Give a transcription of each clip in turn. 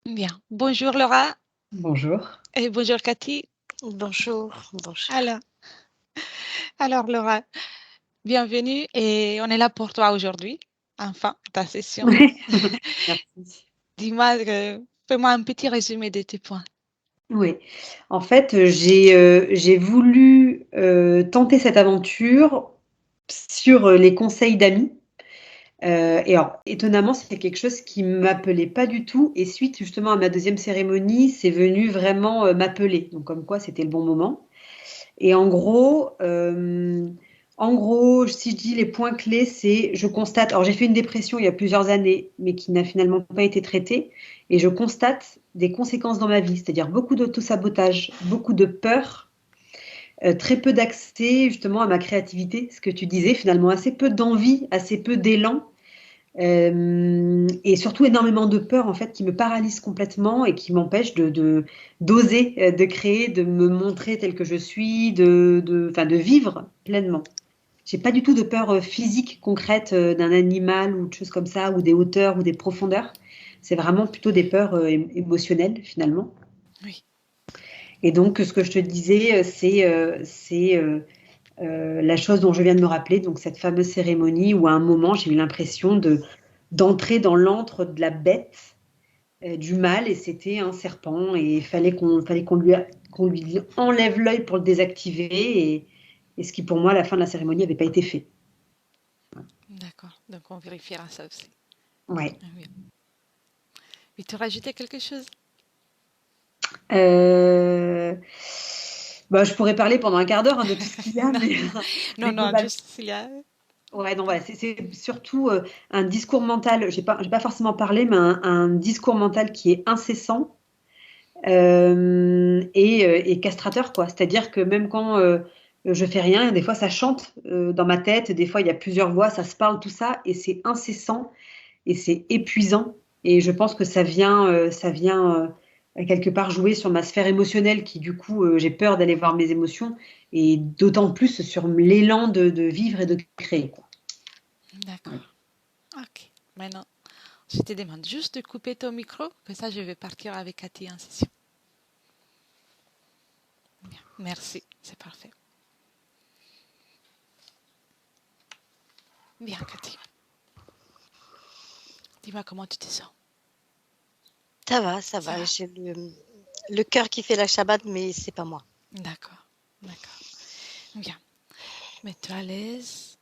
Bien. Bonjour Laura Bonjour. et bonjour Cathy. Bonjour, bonjour. Alors, alors Laura, bienvenue et on est là pour toi aujourd'hui. Enfin, ta session. Ouais, merci. Dis-moi, fais-moi un petit résumé de tes points. Oui. En fait, j'ai voulu, tenter cette aventure sur, les conseils d'amis, et alors étonnamment, c'est quelque chose qui m'appelait pas du tout et suite justement à ma deuxième cérémonie, c'est venu vraiment, m'appeler. Donc comme quoi c'était le bon moment. Et en gros, si je dis les points clés, c'est je constate. Alors j'ai fait une dépression il y a plusieurs années, mais qui n'a finalement pas été traitée, et je constate des conséquences dans ma vie, c'est-à-dire beaucoup d'autosabotage, beaucoup de peur, très peu d'accès justement à ma créativité, ce que tu disais, finalement assez peu d'envie, assez peu d'élan. Et surtout énormément de peur en fait qui me paralyse complètement et qui m'empêche d'oser, de créer, de me montrer telle que je suis, enfin, de vivre pleinement. J'ai pas du tout de peur physique concrète d'un animal ou de choses comme ça, ou des hauteurs ou des profondeurs. C'est vraiment plutôt des peurs émotionnelles finalement. Oui, Et donc ce que je te disais, la chose dont je viens de me rappeler, donc cette fameuse cérémonie où à un moment j'ai eu l'impression d'entrer dans l'antre de la bête, du mal, et c'était un serpent et il fallait qu'on lui enlève l'œil pour le désactiver, et ce qui pour moi à la fin de la cérémonie n'avait pas été fait. d'accord. Donc on vérifiera ça aussi. Ouais. Ah oui. Et tu rajoutais quelque chose? Euh, Bah, je pourrais parler pendant un quart d'heure de tout ce qu'il y a, Non, mais, non, mais non, globalement, juste s'il y a. ouais, non, voilà, c'est surtout un discours mental. J'ai pas forcément parlé, mais un discours mental qui est incessant, et castrateur, quoi. C'est-à-dire que même quand je fais rien, des fois ça chante dans ma tête, des fois il y a plusieurs voix, ça se parle, tout ça, et c'est incessant et c'est épuisant. Et je pense que ça vient quelque part jouer sur ma sphère émotionnelle qui, du coup, j'ai peur d'aller voir mes émotions, et d'autant plus sur l'élan de vivre et de créer, quoi. Ouais. D'accord. Ok. Maintenant, je te demande juste de couper ton micro, que ça je vais partir avec Cathy en session. Bien. Merci, c'est parfait. Bien, Cathy. Dis-moi comment tu te sens. Ça Ça va. va? J'ai le cœur qui fait la Shabbat, mais c'est pas moi. D'accord, d'accord. Bien. Mets-toi à l'aise.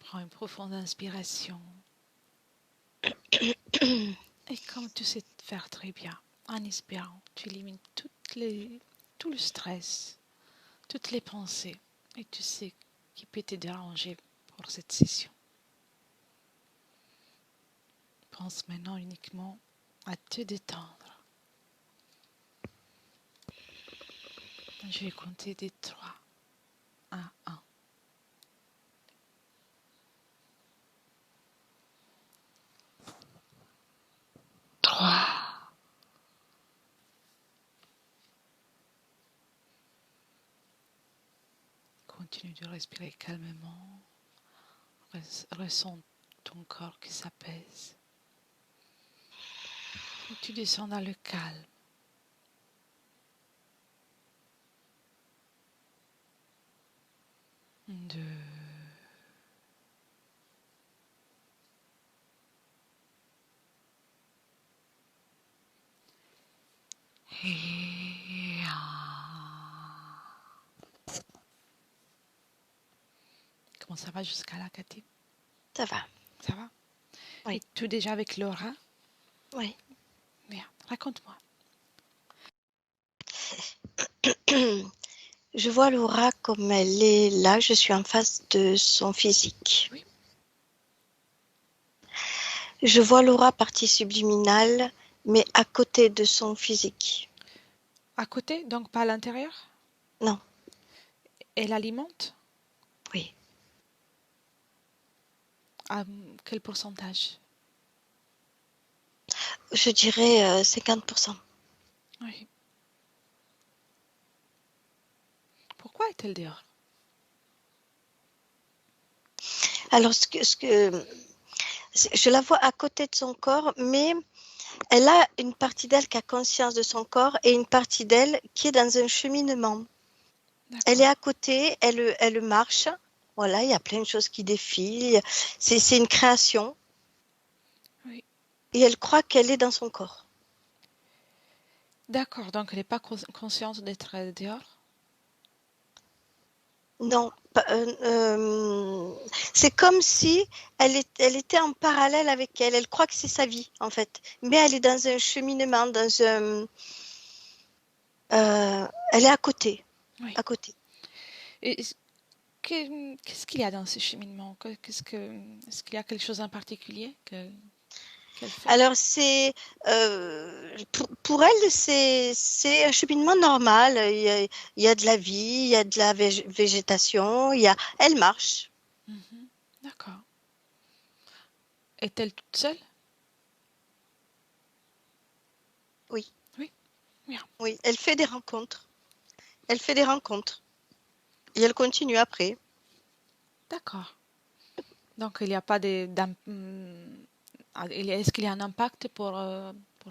Prends une profonde inspiration. Et comme tu sais faire très bien, en inspirant, tu élimines tout le stress, toutes les pensées, et tu sais qui peut te déranger pour cette session. Pense maintenant uniquement à te détendre. Je vais compter des 3 à 1. 3. Continue de respirer calmement. Ressens ton corps qui s'apaise. Et tu descends dans le calme. 2. Et 1. Comment ça va jusqu'à là, Cathy? Ça va. Ça va? Et Oui, tout déjà avec Laura? oui. Bien, raconte-moi. Je vois Laura comme elle est là. Je suis en face de son physique. Oui. Je vois Laura partie subliminale, mais à côté de son physique. À côté, donc pas à l'intérieur? Non, Elle alimente? oui. À quel pourcentage? Je dirais 50%. Oui. Pourquoi est-elle dehors? Alors, Je la vois à côté de son corps, mais elle a une partie d'elle qui a conscience de son corps et une partie d'elle qui est dans un cheminement. Elle est D'accord. à côté, elle marche. Voilà, il y a plein de choses qui défilent. C'est une création Oui. et elle croit qu'elle est dans son corps. D'accord. Donc, elle n'est pas consciente d'être dehors? Non, c'est comme si elle était en parallèle avec elle. Elle croit que c'est sa vie, en fait. Mais elle est dans un cheminement, elle est à côté, Oui. à côté. Et qu'est-ce qu'il y a dans ce cheminement? Est-ce qu'il y a quelque chose en particulier qu'elle fait? Alors, pour elle, c'est un cheminement normal. Il y a de la vie, il y a de la végétation, elle marche. Mhm. D'accord. Est-elle toute seule? Oui, Oui. Bien. oui, elle fait des rencontres. Elle fait des rencontres. Et elle continue après. D'accord. Donc, il n'y a pas est-ce qu'il y a un impact pour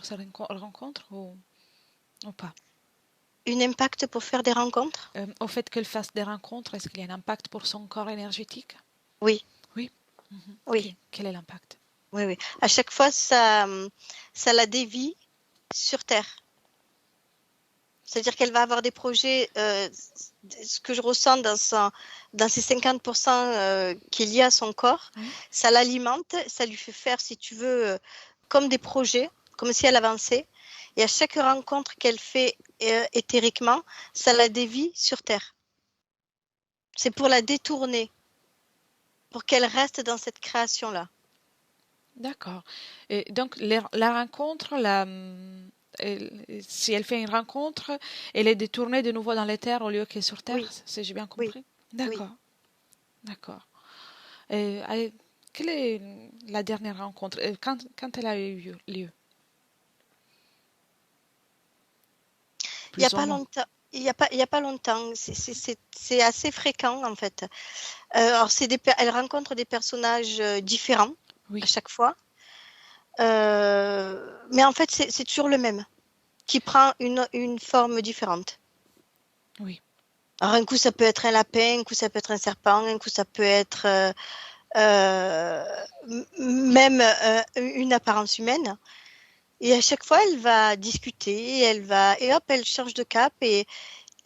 ces rencontres ou pas? Un impact pour faire des rencontres? Au fait qu'elle fasse des rencontres, est-ce qu'il y a un impact pour son corps énergétique? Oui, Oui. Mhm. oui, Quel est l'impact? oui, oui. À chaque fois, ça la dévie sur Terre. C'est-à-dire qu'elle va avoir des projets, ce que je ressens dans ces 50% qu'il y a à son corps, Oui. ça l'alimente, ça lui fait faire, si tu veux, comme des projets, comme si elle avançait. Et à chaque rencontre qu'elle fait éthériquement, ça la dévie sur Terre. C'est pour la détourner, pour qu'elle reste dans cette création-là. D'accord. Et donc, la rencontre, si elle fait une rencontre, elle est détournée de nouveau dans les terres au lieu qu'elle sur terre, Oui, si j'ai bien oui, compris? oui. D'accord, d'accord. Et, quelle est la dernière rencontre? Quand elle a eu lieu, Il n'y a plus ou pas moins? longtemps. Il y a pas longtemps, c'est assez fréquent en fait. Alors elle rencontre des personnages différents à Oui, chaque fois, mais en fait c'est toujours le même, qui prend une forme différente. oui, Alors un coup ça peut être un lapin, un coup ça peut être un serpent, un coup ça peut être euh, même une apparence humaine. Et à chaque fois elle va discuter, et hop elle change de cap et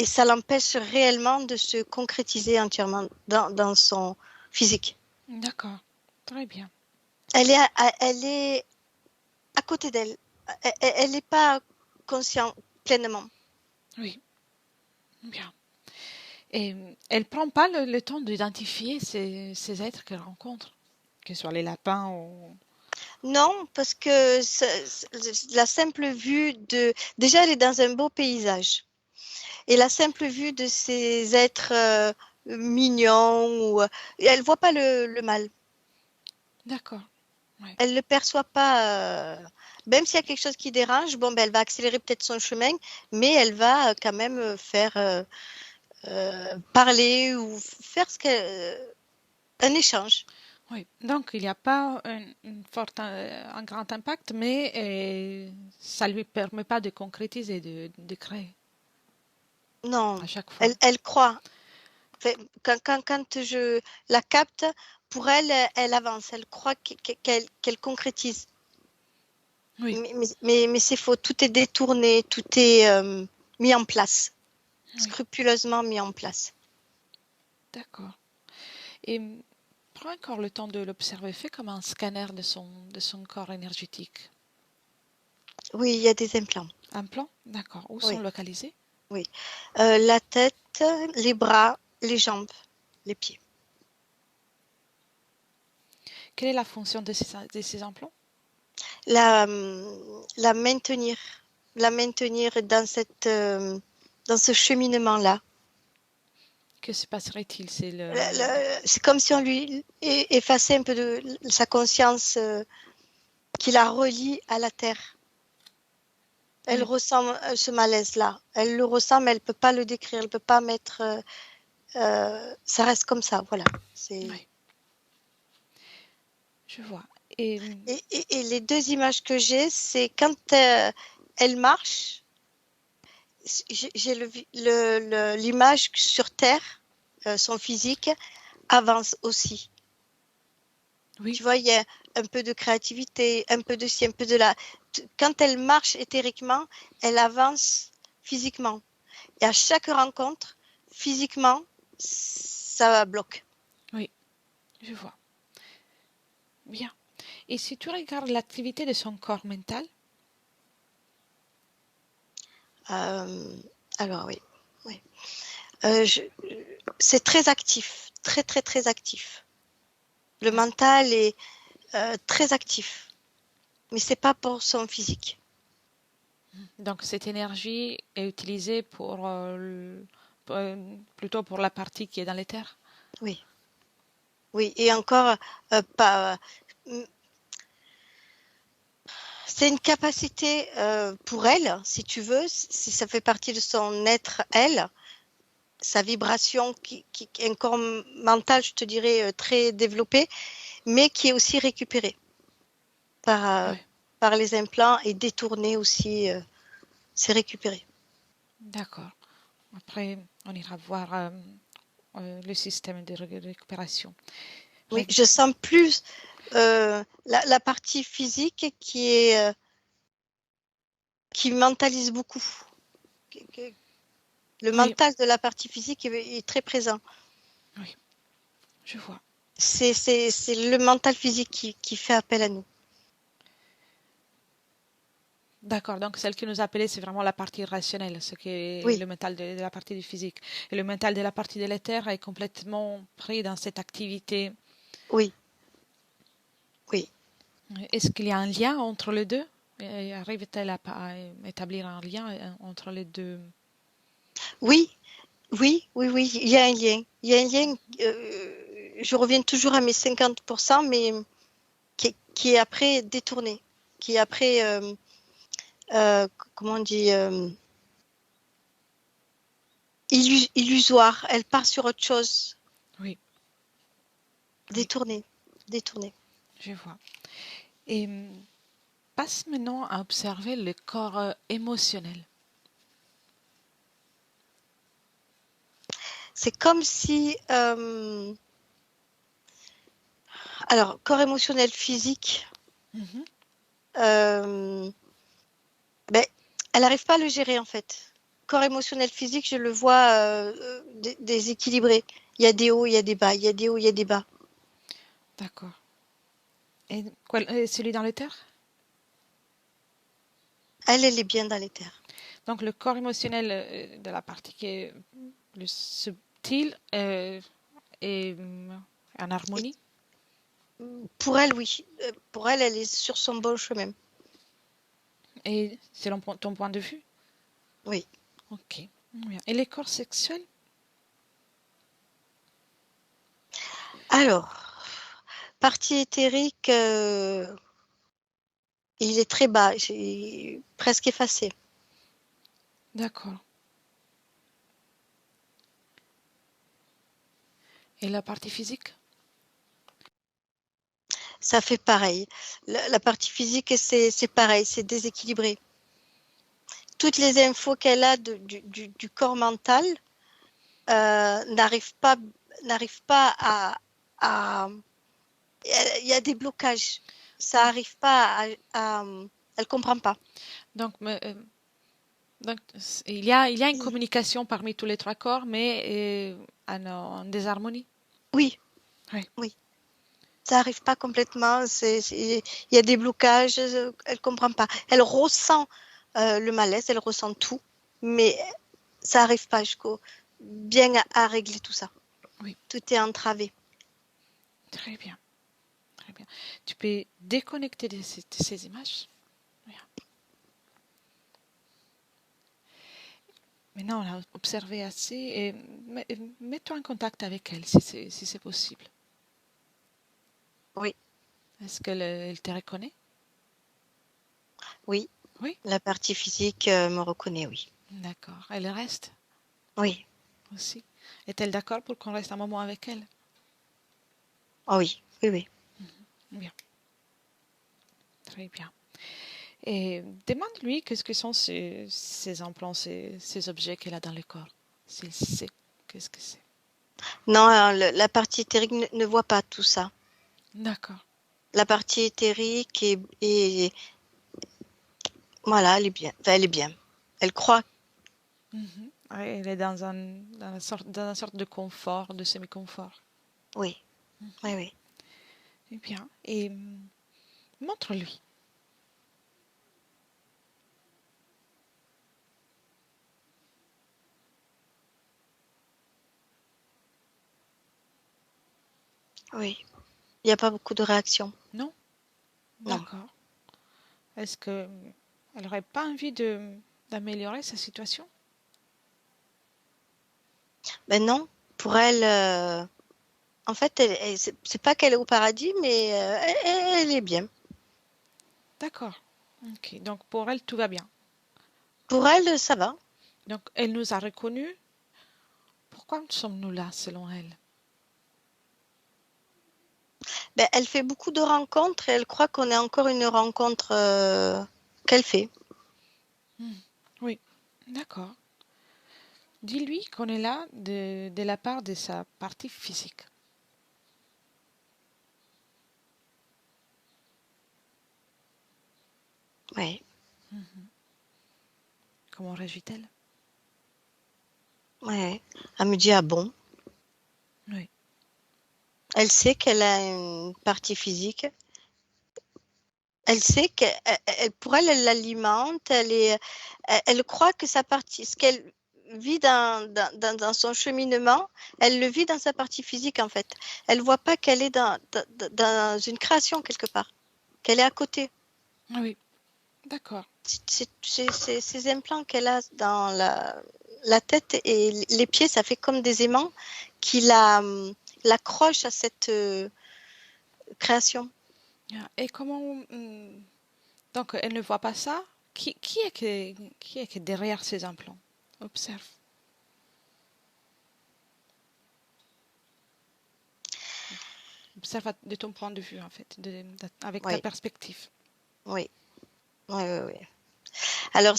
ça l'empêche réellement de se concrétiser entièrement dans son physique. d'accord. Très bien. Elle est à côté d'elle. Elle n'est pas consciente pleinement. Oui, bien. Et elle prend pas le temps d'identifier ces êtres qu'elle rencontre, que ce soit les lapins ou... Non, parce que la simple vue de... Déjà, elle est dans un beau paysage. Et la simple vue de ces êtres mignons, elle voit pas le mal. D'accord, oui, Elle ne perçoit pas... Même s'il y a quelque chose qui dérange, bon, ben, elle va accélérer peut-être son chemin, mais elle va quand même faire parler ou faire un échange. oui. Donc, il n'y a pas un grand impact, mais ça ne lui permet pas de concrétiser, de créer Non, à chaque fois. elle croit. Fait, quand je la capte, pour elle, elle avance. Elle croit qu'elle concrétise. Oui, Mais c'est faux. Tout est détourné, tout est mis en place, oui, scrupuleusement mis en place. d'accord. Et prends encore le temps de l'observer. Fais comme un scanner de son corps énergétique. Oui, il y a des implants. Un plan? D'accord. Où sont Oui, localisés? oui. La tête, les bras, les jambes, les pieds. Quelle est la fonction de ces implants? La, la maintenir, la maintenir dans ce cheminement-là. Que se passerait-il? C'est C'est comme si on lui effaçait un peu de sa conscience qui la relie à la terre. Elle Oui, ressent ce malaise-là. Elle le ressent, mais elle ne peut pas le décrire. Elle ne peut pas mettre. Ça reste comme ça. Voilà. C'est oui, je vois. Et Et les deux images que j'ai, c'est quand elle marche, j'ai l'image sur Terre, son physique avance aussi. oui, Tu vois, il y a un peu de créativité, un peu de ci, un peu de là. Quand elle marche éthériquement, elle avance physiquement. Et à chaque rencontre, physiquement, ça bloque. oui, je vois. Bien. Et si tu regardes l'activité de son corps mental, Alors oui, oui. C'est très actif, très très très actif. Le mental est très actif, mais c'est pas pour son physique. donc cette énergie est utilisée pour, plutôt pour la partie qui est dans l'éther. Oui, oui, et encore pas. C'est une capacité pour elle, si tu veux, si ça fait partie de son être, elle, sa vibration qui est un corps mental, je te dirais, très développé, mais qui est aussi récupéré par, Ouais, par les implants et détourné aussi, c'est récupéré. d'accord. Après, on ira voir le système de récupération. Oui, Reg- je sens plus la partie physique qui mentalise beaucoup. Le Oui, mental de la partie physique est très présent. oui, je vois. C'est le mental physique qui fait appel à nous. D'accord, donc celle que nous appelait, c'est vraiment la partie rationnelle, ce qui est Oui, le mental de la partie du physique. Et le mental de la partie de l'éther est complètement pris dans cette activité. oui, oui. Est-ce qu'il y a un lien entre les deux? Arrive-t-elle à établir un lien entre les deux? Oui, oui, oui, oui, il y a un lien. Il y a un lien, je reviens toujours à mes 50%, mais qui est après détourné, qui est après, comment on dit, illusoire. Elle part sur autre chose, Oui, oui, détourné, détourné. je vois. Et passe maintenant à observer le corps émotionnel. C'est comme si, alors, corps émotionnel, physique, Mhm. euh, ben, elle n'arrive pas à le gérer en fait. Corps émotionnel, physique, je le vois déséquilibré. Il y a des hauts, il y a des bas, il y a des hauts, il y a des bas. D'accord. Et celui dans l'éther? Elle est bien dans les terres. Donc le corps émotionnel de la partie qui est plus subtile est en Et harmonie. pour elle, oui. Pour elle, elle est sur son bon chemin. Et selon ton point de vue? Oui. Ok. Bien. Et les corps sexuels? Alors, partie éthérique, il est très bas, j'ai presque effacé. D'accord. Et la partie physique? Ça fait pareil. La partie physique, c'est pareil, c'est déséquilibré. Toutes les infos qu'elle a du corps mental n'arrivent pas, n'arrivent pas à. Il y a des blocages. Ça n'arrive pas à. Elle ne comprend pas. Donc, donc, il y a une communication parmi tous les trois corps, mais en désharmonie. Oui, Oui, oui. Ça n'arrive pas complètement. Il y a des blocages. Elle ne comprend pas. Elle ressent le malaise, elle ressent tout, mais ça n'arrive pas jusqu'au bien à régler tout ça. oui, Tout est entravé. très bien, très bien. Tu peux déconnecter de ces images. Bien. Maintenant, on a observé assez et mets-toi en contact avec elle si c'est possible. Oui, Est-ce qu'elle te reconnaît? oui. Oui, La partie physique me reconnaît, oui. d'accord. Elle reste Oui, aussi. Est-elle d'accord pour qu'on reste un moment avec elle? oh, oui, oui, oui. Bien. Très bien. Et demande-lui qu'est-ce que sont ces implants, ces objets qu'elle a dans le corps. S'il sait qu'est-ce que c'est. Non, la partie éthérique ne voit pas tout ça. D'accord. La partie éthérique voilà, elle est bien. Enfin, elle est bien. Elle croit. Mhm. Ouais, elle est dans une sorte de confort, de semi-confort. Oui, oui, oui. Eh bien. Et montre-lui. Oui. Il n'y a pas beaucoup de réactions. Non? Non. D'accord. Est-ce que elle n'aurait pas envie d'améliorer sa situation? Ben non. Pour elle, en fait, c'est pas qu'elle est au paradis, mais elle est bien. D'accord. Ok. Donc pour elle, tout va bien. Pour elle, ça va. Donc elle nous a reconnus. Pourquoi sommes-nous là, selon elle? Ben, elle fait beaucoup de rencontres et elle croit qu'on est encore une rencontre qu'elle fait. Oui. D'accord. Dis-lui qu'on est là de la part de sa partie physique. Oui, Comment réagit-elle? oui. Elle me dit, ah bon? Oui. Elle sait qu'elle a une partie physique. Elle sait pour elle, elle l'alimente. Elle croit que sa partie, ce qu'elle vit dans son cheminement, elle le vit dans sa partie physique, en fait. Elle voit pas qu'elle est dans une création quelque part, qu'elle est à côté. Oui. D'accord. Ces implants qu'elle a dans la tête et les pieds, ça fait comme des aimants qui l'accrochent à cette création. Bien. Et comment... donc, elle ne voit pas ça? Qui est que derrière ces implants? Observe. Observe de ton point de vue, en fait, avec ta Oui, perspective. oui, oui, oui, oui. Alors,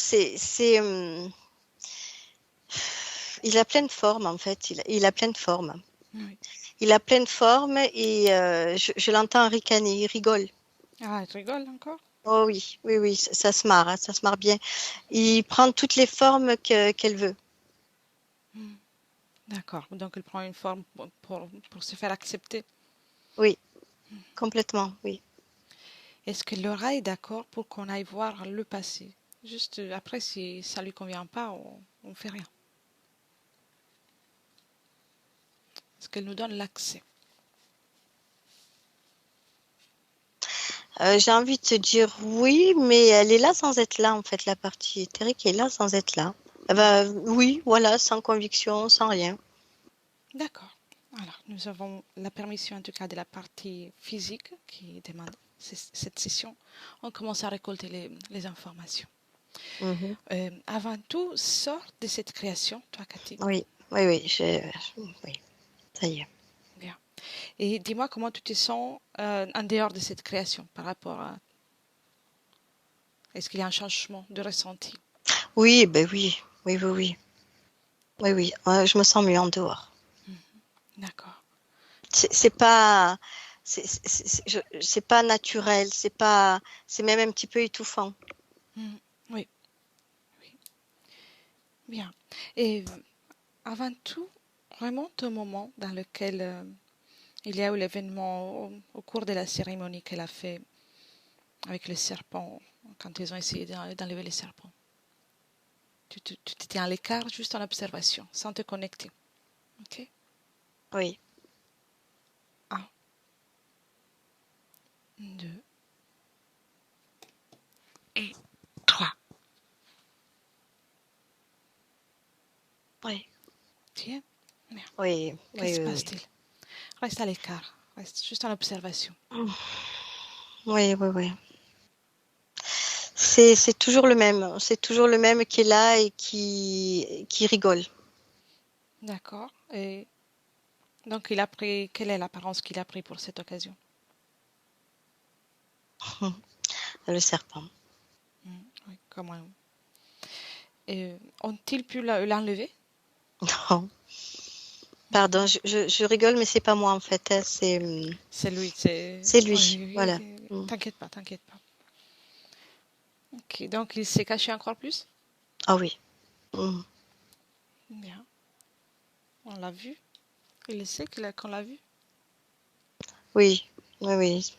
il a plein de formes, en fait. Il a plein de formes. Oui. Il a plein de formes et je l'entends ricaner, il rigole. Ah, elle rigole encore? Oh oui, oui, oui, ça se marre, hein, ça se marre bien. Il prend toutes les formes qu'elle veut. D'accord. Donc, elle prend une forme pour se faire accepter. Oui, complètement, oui. Est-ce que Laura est d'accord pour qu'on aille voir le passé? Juste après, si ça lui convient pas, on fait rien. Est-ce qu'elle nous donne l'accès? J'ai envie de te dire oui, mais elle est là sans être là, en fait, la partie éthérique est là sans être là. Oui, voilà, sans conviction, sans rien. D'accord. Alors, nous avons la permission, en tout cas, de la partie physique qui demande cette session. On commence à récolter les informations. Mhm. Avant tout, sors de cette création, toi, Cathy. Oui, oui, oui, oui, ça y est. Bien. Et dis-moi comment tu te sens en dehors de cette création par rapport à... Est-ce qu'il y a un changement de ressenti? Oui, ben oui, oui, oui, oui. Oui, oui, je me sens mieux en dehors. D'accord. C'est pas, c'est pas naturel, c'est même un petit peu étouffant. Oui, oui. Bien. Et avant tout, remonte au moment dans lequel il y a eu l'événement au cours de la cérémonie qu'elle a fait avec les serpents, quand ils ont essayé d'enlever les serpents. Tu t'étais à l'écart, juste en observation, sans te connecter. Ok? Oui, Un, deux et trois. oui, Tiens, merde. oui, Que oui, se oui, passe-t-il? Reste à l'écart, reste juste en observation. oui, oui, oui, oui. C'est toujours le même, c'est toujours le même qui est là et qui rigole. D'accord. Et donc, il a pris. Quelle est l'apparence qu'il a pris pour cette occasion? le serpent. Oui, comment... Et ont-ils pu l'enlever? Non, pardon, je rigole, mais c'est pas moi en fait, hein, C'est lui, c'est oui, lui, oui, voilà. oui. T'inquiète pas, t'inquiète pas. Ok, donc il s'est caché encore plus? Ah oui. Mm. Bien, on l'a vu. Il sait qu'on l'a vu. Oui, oui, oui.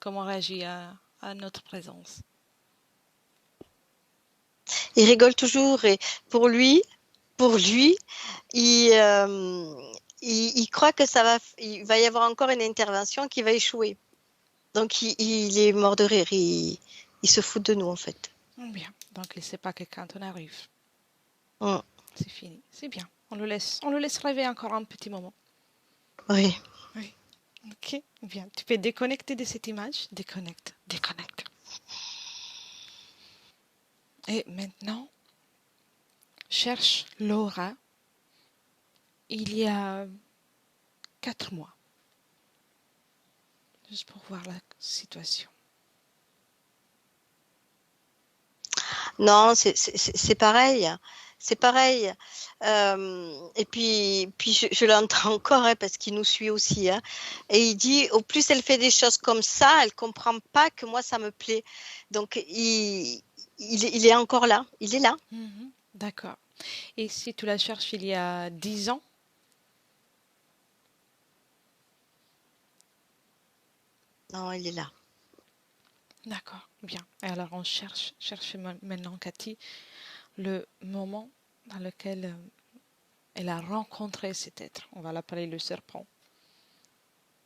Comment on réagit à notre présence? Il rigole toujours et pour lui, il, il croit que il va y avoir encore une intervention qui va échouer. Donc il est mort de rire, il se fout de nous en fait. Bien, donc il ne sait pas que quand on arrive, Mm. c'est fini. C'est bien. On le laisse rêver encore un petit moment. Oui. Oui. Ok, bien. Tu peux déconnecter de cette image. Déconnecte. Et maintenant, cherche Laura. Il y a 4 mois. Juste pour voir la situation. Non, c'est pareil. C'est pareil. Et puis je l'entends encore hein, parce qu'il nous suit aussi. Hein. Et il dit, au plus elle fait des choses comme ça, elle comprend pas que moi ça me plaît. Donc il est encore là. Il est là. D'accord. Et si tu la cherches il y a 10 ans? Non, il est là. D'accord, bien. Et alors on cherche maintenant, Cathy, le moment dans lequel elle a rencontré cet être. On va l'appeler le serpent.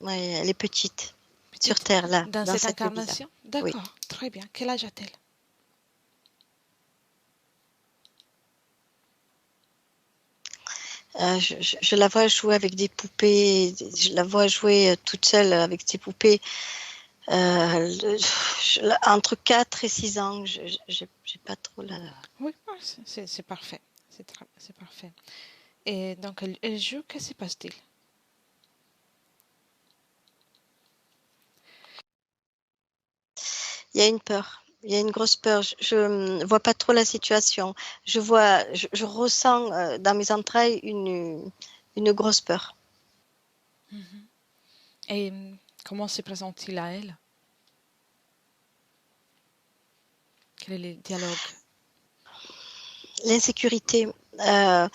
Oui, elle est petite. Sur Petite, Terre, là, dans dans cette cette vie-là. incarnation? Oui. D'accord, très bien. Quel âge a-t-elle? Je la vois jouer avec des poupées. Je la vois jouer toute seule avec des poupées. Entre 4 et 6 ans, j'ai pas trop la... Oui, c'est parfait. C'est parfait. Et donc, elle joue, que se passe-t-il? Il y a une peur. Il y a une grosse peur. Je ne vois pas trop la situation. Je ressens dans mes entrailles une grosse peur. Et comment se présente-t-il à elle? Quel est le dialogue? L'insécurité. Elle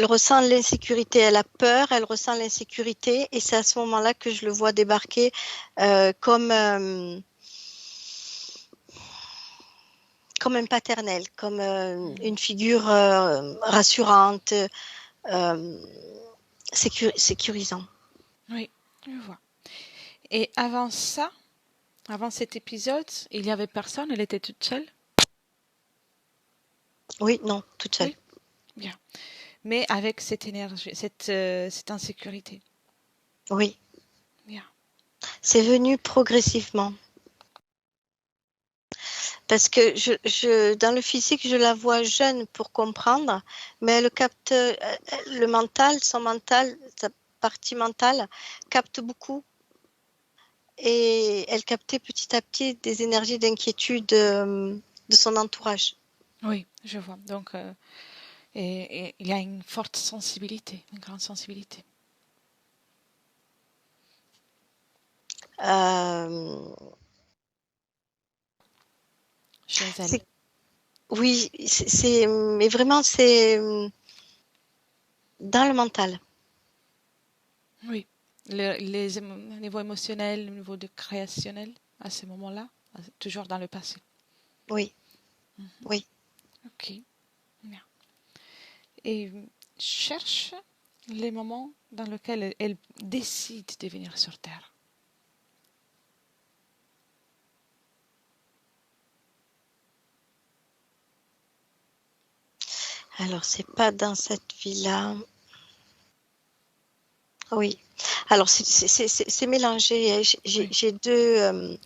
ressent l'insécurité, elle a peur, elle ressent l'insécurité et c'est à ce moment-là que je le vois débarquer comme un paternel, comme une figure rassurante, sécurisant. Oui, je vois. Et avant ça, avant cet épisode, il n'y avait personne, elle était toute seule? Oui, non, toute seule. Oui, bien. Mais avec cette énergie, cette insécurité. Oui. Bien. C'est venu progressivement. Parce que dans le physique, je la vois jeune pour comprendre, mais elle capte le mental, son mental, sa partie mentale capte beaucoup. Et elle captait petit à petit des énergies d'inquiétude de son entourage. Oui, je vois. Donc, et il y a une forte sensibilité, une grande sensibilité. Chez elle. Oui, mais vraiment, c'est dans le mental. Oui. Le niveau émotionnel, le niveau de créationnel, à ce moment-là, toujours dans le passé. Oui, oui. Ok, bien. Et cherche les moments dans lesquels elle décide de venir sur Terre. Alors, c'est pas dans cette vie-là. Oui. Alors, c'est mélangé. J'ai deux...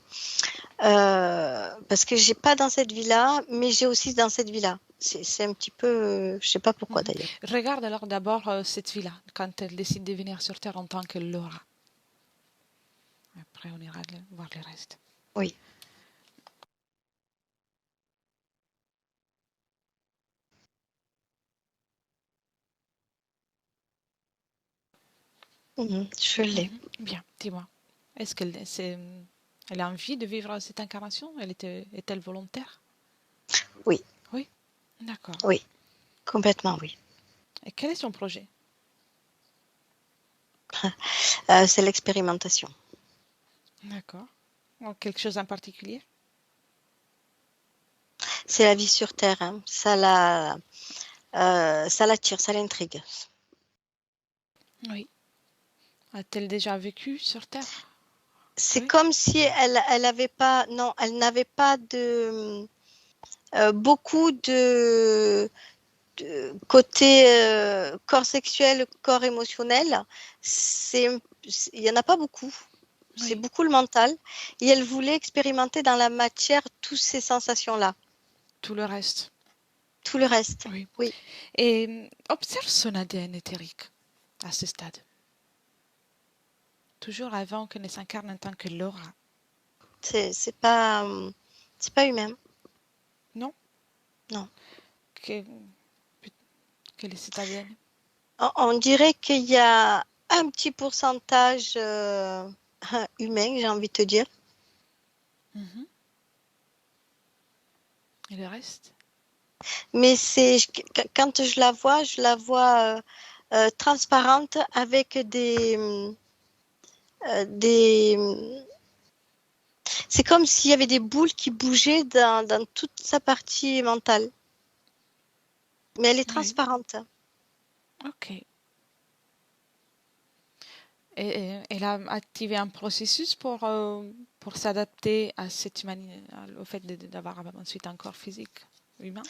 parce que j'ai pas dans cette vie-là, mais j'ai aussi dans cette vie-là. C'est un petit peu... je sais pas pourquoi d'ailleurs. Regarde alors d'abord cette vie-là, quand elle décide de venir sur Terre en tant que Laura. Après, on ira voir le reste. Oui. Je l'ai. Bien, dis-moi. Est-ce elle a envie de vivre cette incarnation? Est-elle volontaire? Oui. Oui, d'accord. Oui, complètement oui. Et quel est son projet? C'est l'expérimentation. D'accord. Quelque chose en particulier? C'est la vie sur Terre, hein. Ça l'attire, ça l'intrigue. Oui. A-t-elle déjà vécu sur Terre? C'est Oui. comme si elle avait pas, non, elle n'avait pas de beaucoup de côté corps sexuel, corps émotionnel. Il y en a pas beaucoup. C'est Oui. beaucoup le mental. Et elle voulait expérimenter dans la matière toutes ces sensations-là. Tout le reste. Tout le reste. Oui. Oui. Et observe son ADN éthérique à ce stade. Toujours avant qu'elle ne s'incarne en tant que Laura. C'est pas humain. Non? Non. Que- Quel est cet ADN? On dirait qu'il y a un petit pourcentage humain, j'ai envie de te dire. Et le reste? Mais quand je la vois transparente avec des. C'est comme s'il y avait des boules qui bougeaient dans toute sa partie mentale. Mais elle est Oui. transparente. Ok. Et elle a activé un processus pour s'adapter à au fait d'avoir ensuite un corps physique humain.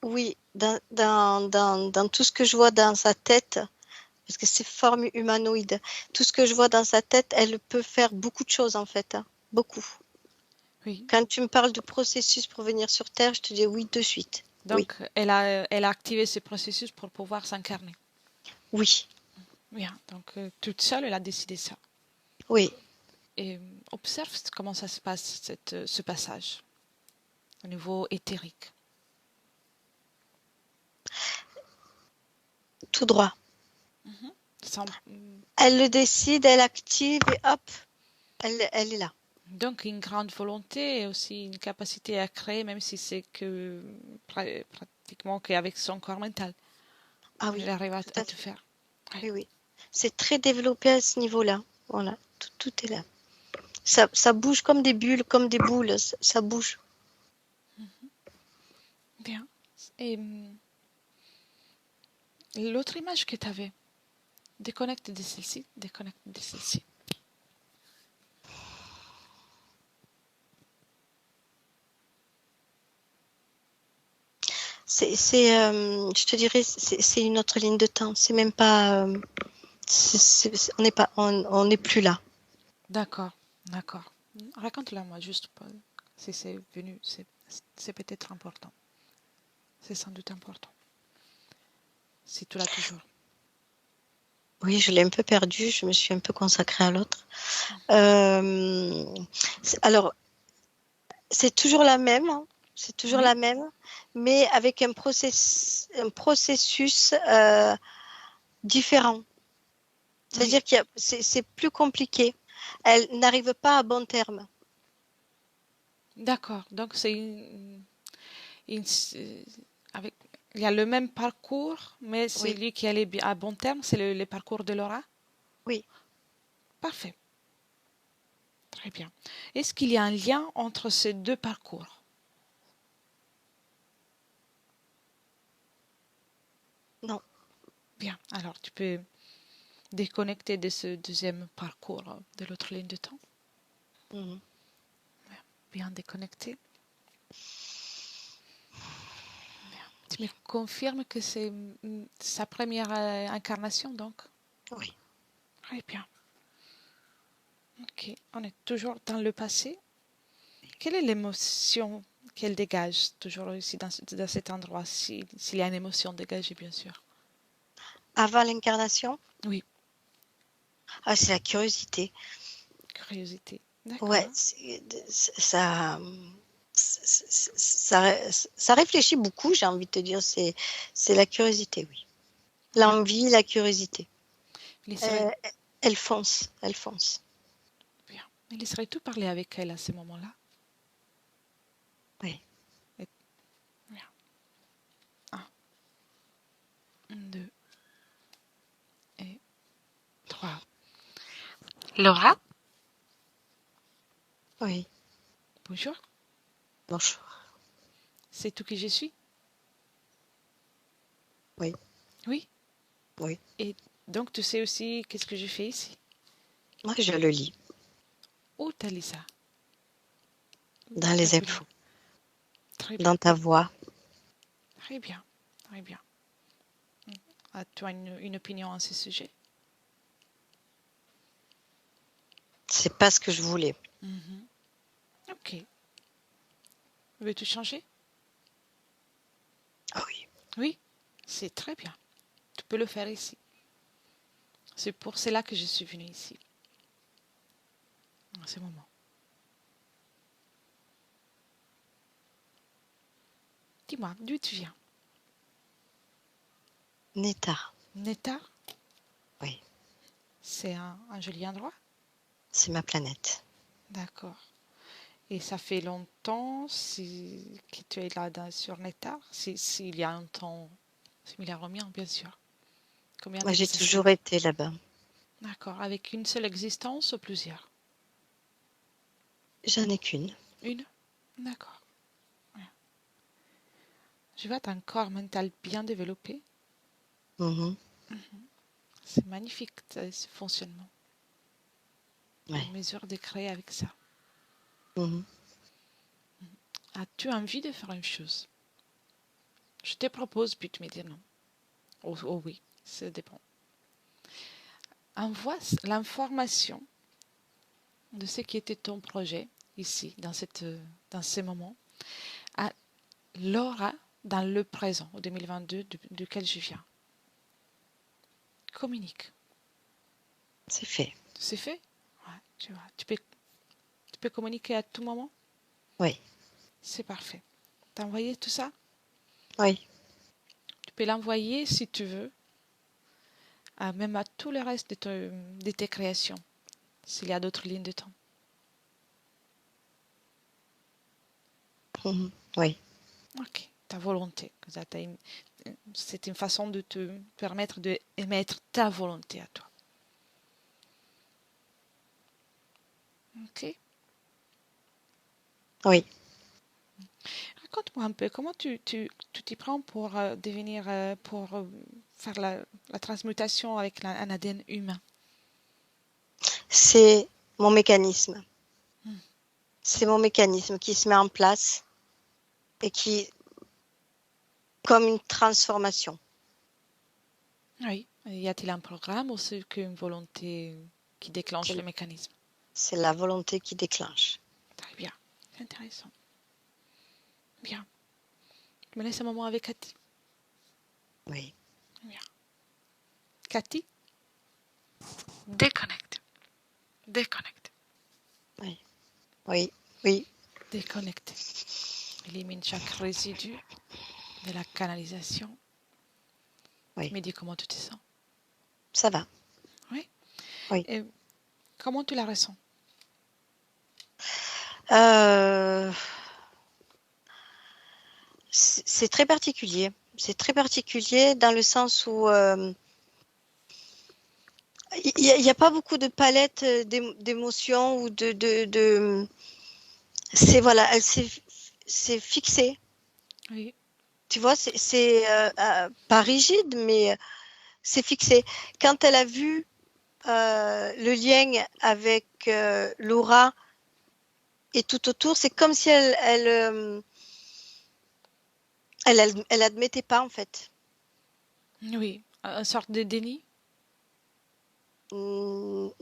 Oui, dans tout ce que je vois dans sa tête, parce que c'est forme humanoïde, tout ce que je vois dans sa tête, elle peut faire beaucoup de choses en fait. Hein. Beaucoup. Oui. Quand tu me parles de processus pour venir sur Terre, je te dis oui de suite. Oui. Donc, elle a activé ce processus pour pouvoir s'incarner. Oui. Bien. Donc, toute seule, elle a décidé ça. Oui. Et observe comment ça se passe, ce passage, au niveau éthérique. Tout droit. Sans- Elle le décide, elle active et hop, elle est là. Donc, une grande volonté et aussi une capacité à créer, même si c'est que pratiquement qu'avec son corps mental. Ah Elle oui, arrive tout à à tout fait. faire. Ouais. Oui, oui. C'est très développé à ce niveau-là. Voilà, tout est là. Ça bouge comme des bulles, comme des boules, ça bouge. Bien. Et l'autre image que tu avais, déconnecte de celle-ci, déconnecte de celle-ci. Je te dirais, c'est une autre ligne de temps. C'est même pas, on n'est pas, on n'est plus là. D'accord, d'accord. Raconte-la moi juste si c'est venu, c'est peut-être important. C'est sans doute important. Si tu l'as toujours. Oui, je l'ai un peu perdu. Je me suis un peu consacrée à l'autre. Alors, c'est toujours la même. Hein. C'est toujours Oui, la même, mais avec un processus différent. oui, C'est-à-dire que c'est plus compliqué. Elle n'arrive pas à bon terme. d'accord. Donc avec, il y a le même parcours, mais Oui, celui qui allait à bon terme, c'est le parcours de Laura. oui, Parfait, très bien. Est-ce qu'il y a un lien entre ces deux parcours? non. Bien, alors tu peux déconnecter de ce deuxième parcours de l'autre ligne de temps. Mhm. Bien déconnecté. Tu me confirmes que c'est sa première incarnation, donc? Oui. Très bien. Ok, on est toujours dans le passé. Quelle est l'émotion qu'elle dégage, toujours ici dans cet endroit, s'il y a une émotion dégagée, bien sûr? Avant l'incarnation, Oui, ah, c'est la curiosité. curiosité. D'accord. Ouais, ça réfléchit beaucoup, j'ai envie de te dire. C'est la curiosité, oui. L'envie, la curiosité. Laisserais, Elle fonce, elle fonce. bien. Mais laisserais-tu parler avec elle à ce moment-là? Oui. Bien. 1, 2 et 3. Laura? Oui. Bonjour. Bonjour. C'est tout qui je suis? Oui. Oui. Oui. Et donc, tu sais aussi qu'est-ce que je fais ici? Moi, je le lis Où t'as lu ça? dans les infos, Très bien. dans ta voix. Très bien. Très bien. As-tu une opinion à ce sujet? C'est pas ce que je voulais. Ok. Veux-tu changer? Ah oui. Oui. C'est très bien. Tu peux le faire ici. C'est pour cela que je suis venue ici. En ce moment. Dis-moi, d'où tu viens? Neta. Neta? Oui. C'est un joli endroit? C'est ma planète. D'accord. Et ça fait longtemps que tu es là sur Neta? S'il y a un temps similaire au mien, bien sûr. Combien Moi, de temps j'ai ça fait? toujours été là-bas. D'accord. Avec une seule existence ou plusieurs? J'en ai qu'une. Une? D'accord. Je vois un corps mental bien développé. Mhm. C'est magnifique ce fonctionnement. Ouais. Les mesures de créer avec ça. Mhm. As-tu envie de faire une chose? Je te propose, puis tu me dis non. Oh oui, ça dépend. Envoie l'information de ce qui était ton projet ici, dans ces moments, à Laura dans le présent, au 2022, duquel je viens. Communique. C'est fait. C'est fait? Ouais, tu vois. Tu peux communiquer à tout moment? Oui. C'est parfait. T'as envoyé tout ça? Oui. Tu peux l'envoyer si tu veux, même à tout le reste de tes créations, s'il y a d'autres lignes de temps. Mhm. Oui. Ok, ta volonté. C'est une façon de te permettre d'émettre ta volonté à toi. Ok. Oui. Raconte-moi un peu comment tu t'y prends pour pour faire la transmutation avec un ADN humain. C'est mon mécanisme. C'est mon mécanisme qui se met en place et qui, comme une transformation. Oui. Y a-t-il un programme ou c'est qu'une volonté qui déclenche le mécanisme? C'est la volonté qui déclenche. Très bien. C'est intéressant. Bien. Je me laisse un moment avec Cathy. Oui. Bien. Cathy, déconnecte. Déconnecte. Oui. Oui. Oui. Déconnecte. Élimine chaque résidu de la canalisation. Oui. Tu me dis comment tu te sens. Ça va. Oui. Oui. Et comment tu la ressens? C'est très particulier. C'est très particulier dans le sens où il n'y a pas beaucoup de palettes d'émotions ou c'est voilà, elle s'est fixée. Oui. Tu vois, c'est pas rigide, mais c'est fixé. Quand elle a vu le lien avec Laura et tout autour, c'est comme si elle admettait pas en fait. Oui. Une sorte de déni? Non,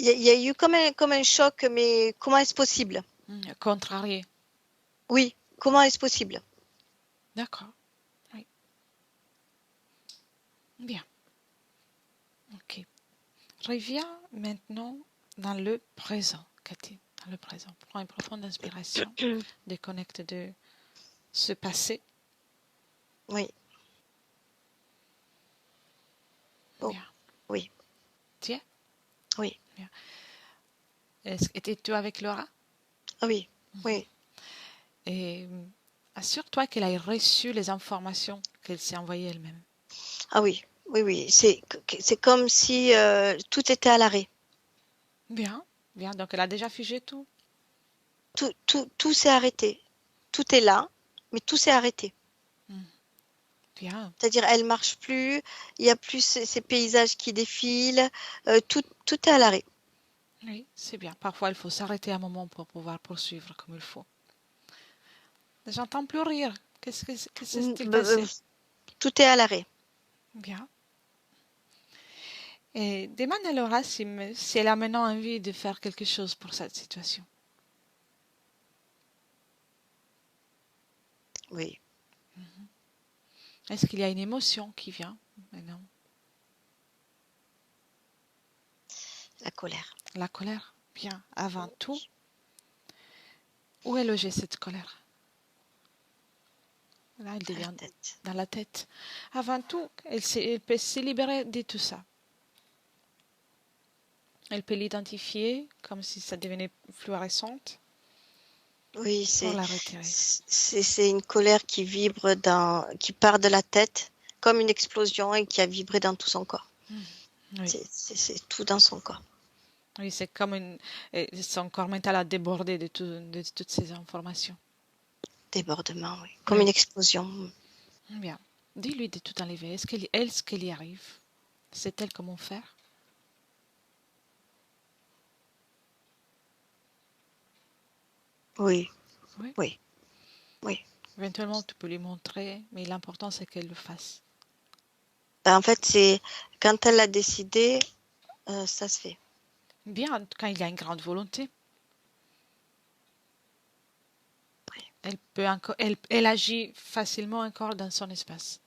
il y a eu comme un choc, mais comment est-ce possible? Contrarié. Oui, comment est-ce possible? D'accord. Oui. Bien. Ok. Reviens maintenant dans le présent, Cathy. Dans le présent. Prends une profonde inspiration. Déconnecte de ce passé. Oui. Oh, Bien. oui. Tu es? Oui. Bien. Étais-tu avec Laura? Ah oui. Oui. Et assure-toi qu'elle a reçu les informations qu'elle s'est envoyées elle-même. Ah oui. Oui, oui. C'est comme si tout était à l'arrêt. Bien, bien. Donc elle a déjà figé tout. Tout s'est arrêté. Tout est là, mais tout s'est arrêté. Bien. C'est-à-dire, elle marche plus, il n'y a plus ces paysages qui défilent, tout est à l'arrêt. Oui, c'est bien. Parfois, il faut s'arrêter un moment pour pouvoir poursuivre comme il faut. J'entends plus rire. Qu'est-ce que s'est-il passé? Tout est à l'arrêt. Bien. Et demande à Laura si elle a maintenant envie de faire quelque chose pour cette situation. Oui, Est-ce qu'il y a une émotion qui vient maintenant? la colère. La colère. Bien. Avant tout, où est logée cette colère? Là, elle La devient tête. dans la tête. Avant tout, elle peut se libérer de tout ça. Elle peut l'identifier comme si ça devenait fluorescente Oui, pour la retirer. c'est une colère qui vibre qui part de la tête comme une explosion et qui a vibré dans tout son corps. Oui, C'est tout dans son corps. oui, c'est comme son corps mental a débordé de toutes ces informations. Débordement, oui. Comme Oui. une explosion. Bien. Dis-lui de tout enlever. Est-ce qu'elle y arrive? Sait-elle comment faire? Oui, Oui. oui, oui. Éventuellement, tu peux lui montrer, mais l'important, c'est qu'elle le fasse. Ben, en fait, c'est quand elle a décidé, ça se fait. Bien, quand il y a une grande volonté. Oui. Elle agit facilement encore dans son espace.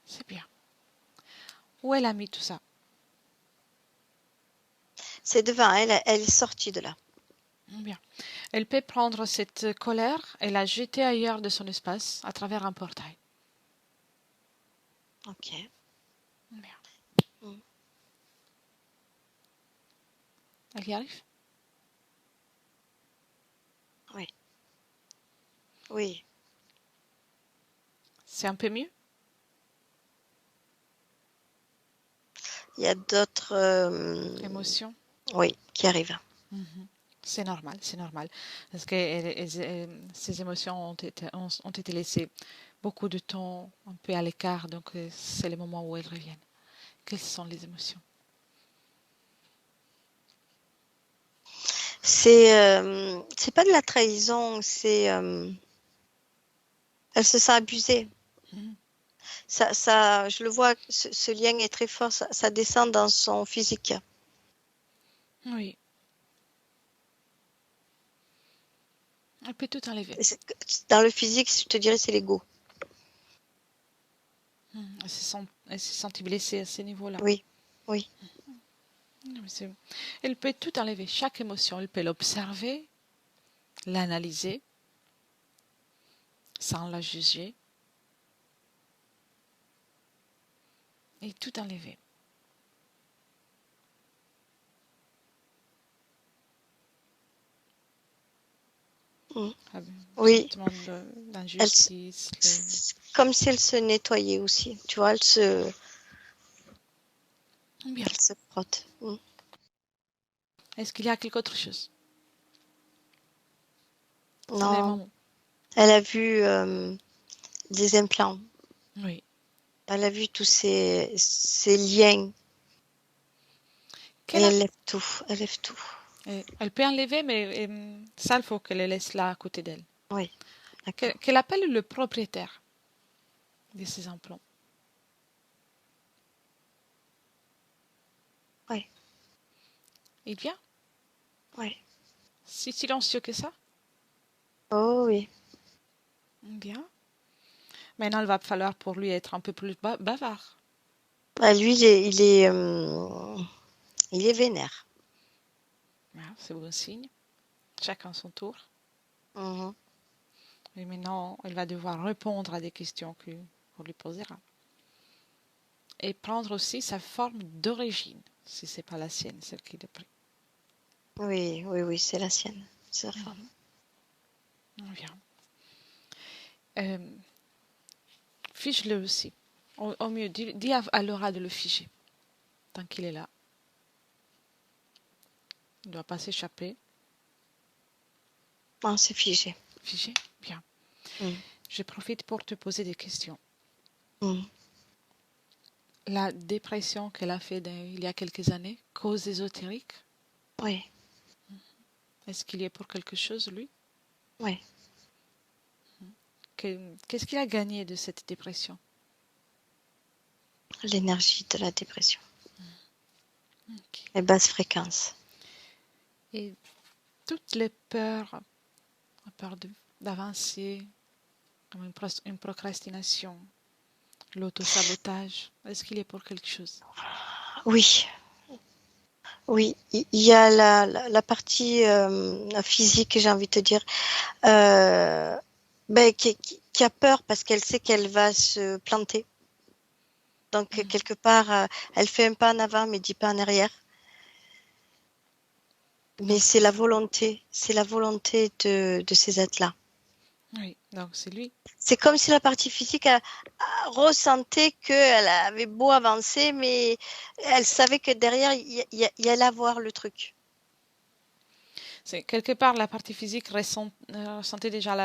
C'est bien. Où elle a mis tout ça? C'est devant elle, elle est sortie de là. Bien. Elle peut prendre cette colère et la jeter ailleurs de son espace à travers un portail. Ok. Bien. Mm. Elle y arrive? Oui. Oui. C'est un peu mieux? Il y a d'autres Émotion? oui, qui arrivent. C'est normal, c'est normal. Parce que ces émotions ont été laissées beaucoup de temps un peu à l'écart, donc c'est le moment où elles reviennent. Quelles sont les émotions? C'est pas de la trahison, elle se sent abusée. Ça, je le vois, ce lien est très fort, ça descend dans son physique. Oui. Elle peut tout enlever. Dans le physique, je te dirais, c'est l'ego. Elle s'est sentie blessée à ce niveau-là. Oui, oui. Elle peut tout enlever, chaque émotion. Elle peut l'observer, l'analyser, sans la juger, et tout enlever. Mm. Oui. Oui. L'injustice. Comme si elle se nettoyait aussi. Tu vois, elle se frotte. Mm. Est-ce qu'il y a quelque autre chose? Non. Elle a vu des implants. Oui. Elle a vu tous ces liens. Et elle lève tout. Elle lève tout. Elle peut enlever, mais ça, il faut qu'elle le laisse là à côté d'elle. Oui. Qu'elle appelle le propriétaire de ces implants. Oui. Il vient? Oui. Si silencieux que ça? Oh oui. Bien. Maintenant, il va falloir pour lui être un peu plus bavard. Bah, lui, il est Il est vénère. Voilà, c'est bon signe. Chacun son tour. Mhm. Et maintenant, elle va devoir répondre à des questions qu'on lui posera. Et prendre aussi sa forme d'origine, si c'est pas la sienne, celle qu'il a prise. Oui, oui, oui, c'est la sienne. C'est la forme. Bien. Fiche-le aussi. Au mieux, dis à Laura de le figer, tant qu'il est là. Il ne doit pas s'échapper. Non, c'est figé. Figé? Bien. Mm. Je profite pour te poser des questions. Mm. La dépression qu'elle a fait il y a quelques années, cause ésotérique, Oui, est-ce qu'il y est pour quelque chose, lui? oui. Qu'est-ce qu'il a gagné de cette dépression? L'énergie de la dépression. Ok. Les basses fréquences. Et toutes les peurs, la peur d'avancer, comme une procrastination, l'autosabotage, est-ce qu'il est pour quelque chose? Oui, oui. Il y a la partie physique, j'ai envie de te dire, qui a peur parce qu'elle sait qu'elle va se planter. Donc, quelque part, elle fait un pas en avant, mais 10 pas en arrière. Mais c'est la volonté de ces êtres-là. Oui, donc c'est lui. C'est comme si la partie physique ressentait qu'elle avait beau avancer, mais elle savait que derrière, il y allait avoir le truc. C'est quelque part la partie physique ressentait déjà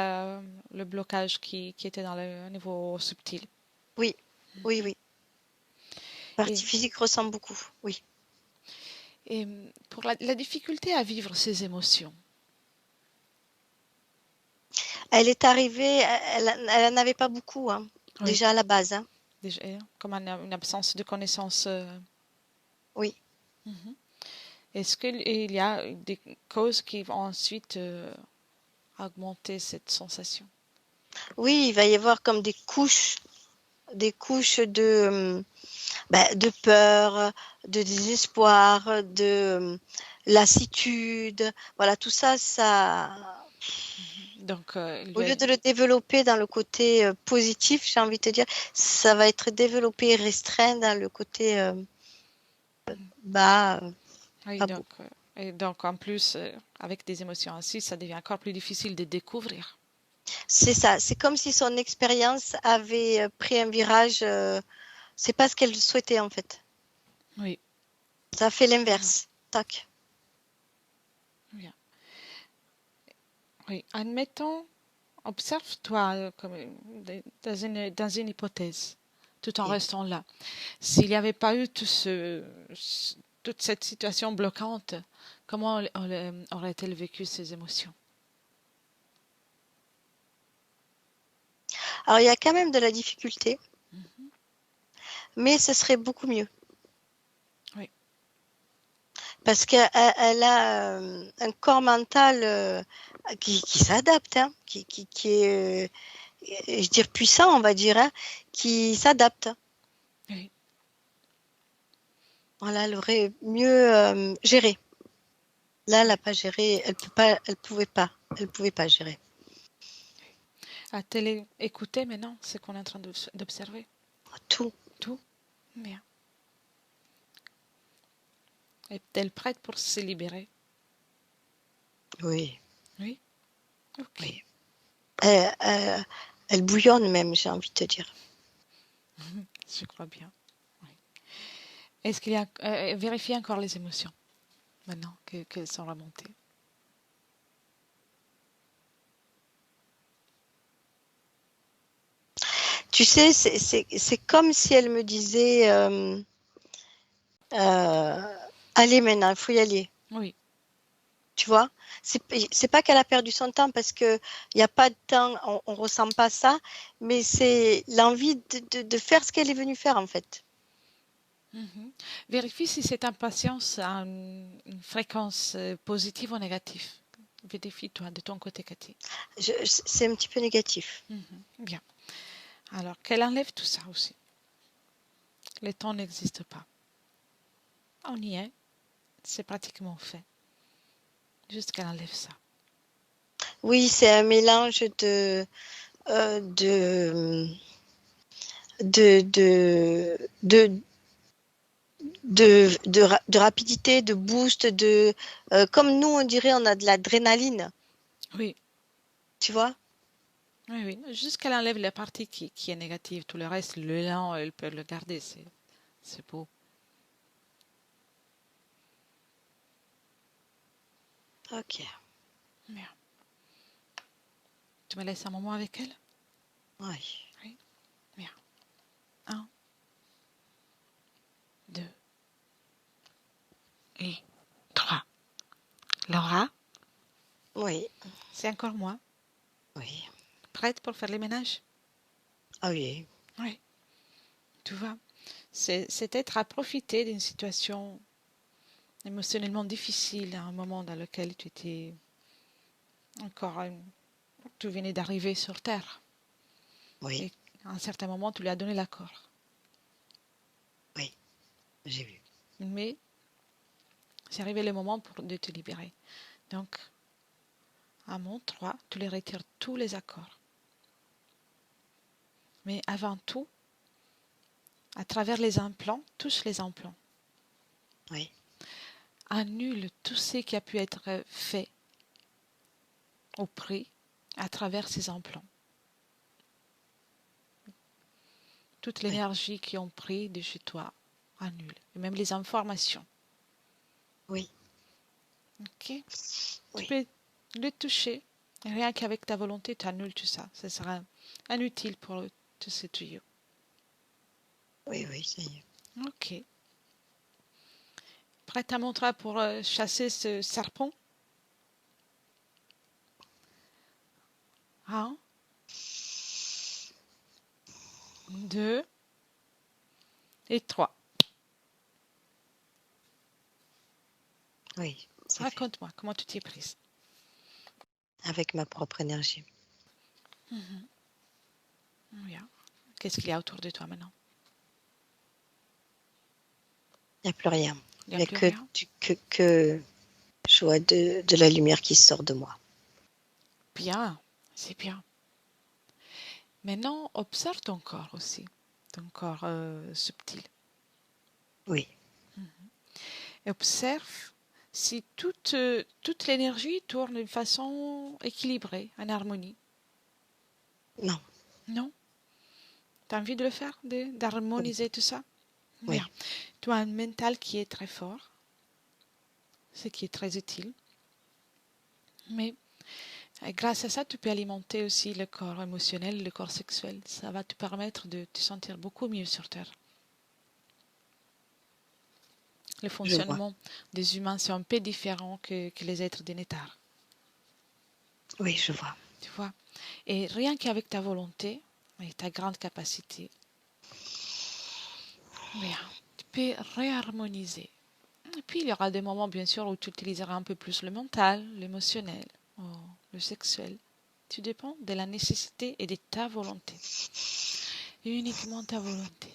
le blocage qui était dans le niveau subtil. Oui, oui, oui. La Et, partie physique ressent beaucoup, oui. et pour la difficulté à vivre ses émotions, Elle est arrivée, elle n'en avait pas beaucoup, hein, oui, déjà à la base. Hein. déjà, comme une absence de connaissance. Oui. Mhm. Est-ce qu'il y a des causes qui vont ensuite augmenter cette sensation? Oui, il va y avoir comme des couches de peur, de désespoir, de lassitude. Voilà, tout ça, Donc, au lieu de le développer dans le côté positif, j'ai envie de te dire, ça va être développé et restreint dans le côté bas, oui, pas beau. et donc en plus, avec des émotions ainsi, ça devient encore plus difficile de découvrir. C'est ça, c'est comme si son expérience avait pris un virage, c'est pas ce qu'elle souhaitait en fait. Oui, Ça a fait l'inverse. Tac. bien. Oui, admettons, observe-toi comme dans une hypothèse, tout en Et restant là. S'il n'y avait pas eu toute cette situation bloquante, comment aurait-elle vécu ses émotions? alors il y a quand même de la difficulté, mais ce serait beaucoup mieux. Oui, Parce qu'elle a un corps mental qui s'adapte, hein, qui est, je dire puissant, on va dire, hein, qui s'adapte. oui. Voilà, elle aurait mieux géré. Là, elle n'a pas géré, elle pouvait pas gérer. A-t-elle écouté maintenant ce qu'on est en train d'observer? Tout. Tout? Bien. Est-elle prête pour se libérer? Oui, Oui? Ok. oui. Elle bouillonne même, j'ai envie de te dire. Je crois bien. Oui. Est-ce qu'il y a... vérifie encore les émotions, maintenant qu'elles sont remontées. Tu sais, c'est comme si elle me disait allez maintenant, il faut y aller. Oui. Tu vois, c'est pas qu'elle a perdu son temps parce que il n'y a pas de temps, on ressent pas ça, mais c'est l'envie de faire ce qu'elle est venue faire en fait. Mhm. Vérifie si cette impatience a une fréquence positive ou négative. Vérifie-toi de ton côté, Cathy. C'est un petit peu négatif. Mhm. Bien. Alors, qu'elle enlève tout ça aussi. Le temps n'existe pas. On y est. c'est pratiquement fait. Juste qu'elle enlève ça. Oui, c'est un mélange euh, de, de, de rapidité, de boost, comme nous, on dirait, on a de l'adrénaline, Oui, tu vois? oui, oui. Juste qu'elle enlève la partie qui est négative. Tout le reste, le lent, elle peut le garder. C'est beau. Ok, Bien. Tu me laisses un moment avec elle? oui. Oui. Bien. 1, 2 et 3. Laura, Oui, c'est encore moi. oui. Prête pour faire les ménages? Ah oui, Oui. Tu vois, c'est être à profiter d'une situation émotionnellement difficile à un moment dans lequel tu étais encore, tu venais d'arriver sur Terre. oui, Et à un certain moment, tu lui as donné l'accord. oui, j'ai vu. Mais c'est arrivé le moment de te libérer. Donc, à mon 3, tu les retires tous les accords. Mais avant tout, à travers les implants, touche les implants. Oui, Annule tout ce qui a pu être fait au prix à travers ces implants. Toute oui, l'énergie qu'ils ont pris de chez toi, annule. Et même les informations. oui, Ok? Tu oui, peux le toucher. Et rien qu'avec ta volonté, tu annules tout ça. Ça sera inutile pour tous ces tuyaux. oui, oui, ça y est. Ok. Prête à montrer pour chasser ce serpent? 1, 2 et 3. Oui, c'est fait. Raconte-moi comment tu t'y es prise. Avec ma propre énergie. Bien. Qu'est-ce qu'il y a autour de toi maintenant? Il n'y a plus rien. Il Il n'y a n'y a plus rien? que je vois de la lumière qui sort de moi. Bien, c'est bien. Maintenant, observe ton corps aussi. Ton corps subtil. Oui, Et observe si toute l'énergie tourne d'une façon équilibrée, en harmonie. non, Non? Tu as envie de le faire, d'harmoniser tout ça? Bien. oui, Tu as un mental qui est très fort, ce qui est très utile. Mais grâce à ça, tu peux alimenter aussi le corps émotionnel, le corps sexuel. Ça va te permettre de te sentir beaucoup mieux sur Terre. Le je vois. fonctionnement des humains, c'est un peu différent que les êtres des nétars. Oui, je vois. Tu vois? Et rien qu'avec ta volonté et ta grande capacité, bien, tu peux réharmoniser. Et puis, il y aura des moments, bien sûr, où tu utiliseras un peu plus le mental, l'émotionnel, ou le sexuel. Tu dépends de la nécessité et de ta volonté. Et uniquement ta volonté.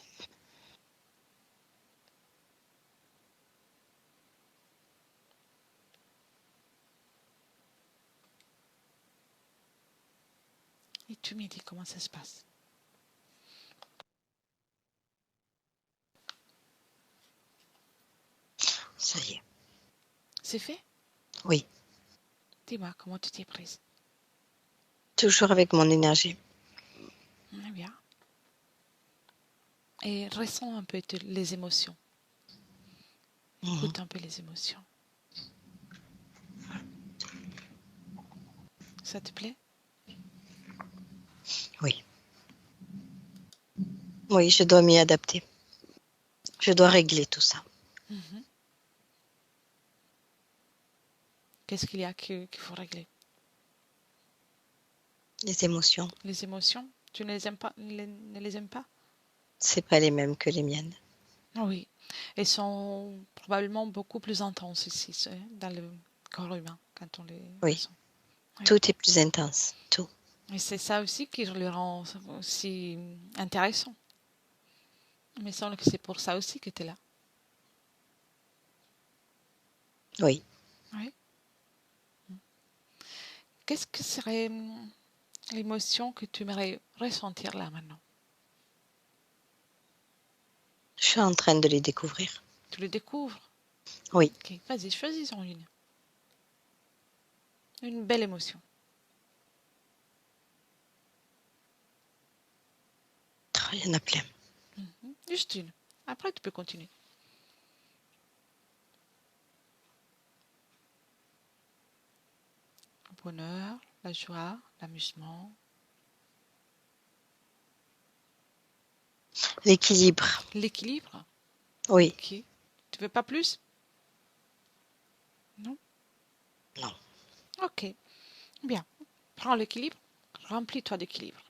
Et tu me dis comment ça se passe. Ça y est. C'est fait? Oui, Dis-moi comment tu t'es prise. toujours avec mon énergie. Bien. Et ressens un peu les émotions. Mhm. Écoute un peu les émotions. Ça te plaît? Oui, oui, je dois m'y adapter. Je dois régler tout ça. Mhm. Qu'est-ce qu'il y a qu'il faut régler? Les émotions, Les émotions? Tu ne les aimes pas? Ne les aimes pas? c'est pas les mêmes que les miennes. Oui. Elles sont probablement beaucoup plus intenses ici, dans le corps humain, quand on les Oui, ressent. Oui. tout est plus intense, tout. Et c'est ça aussi qui le rend aussi intéressant. Il me semble que c'est pour ça aussi que tu es là. Oui. Oui. Qu'est-ce que serait l'émotion que tu aimerais ressentir là maintenant? Je suis en train de les découvrir. Tu le découvres? Oui. Ok, vas-y, choisis-en une. Une belle émotion. Il y en a plein. Juste une. Après, tu peux continuer. Le bonheur, la joie, l'amusement. L'équilibre. L'équilibre. Oui. Ok. Tu veux pas plus? Non? Non. Ok. Bien. Prends l'équilibre. Remplis-toi d'équilibre.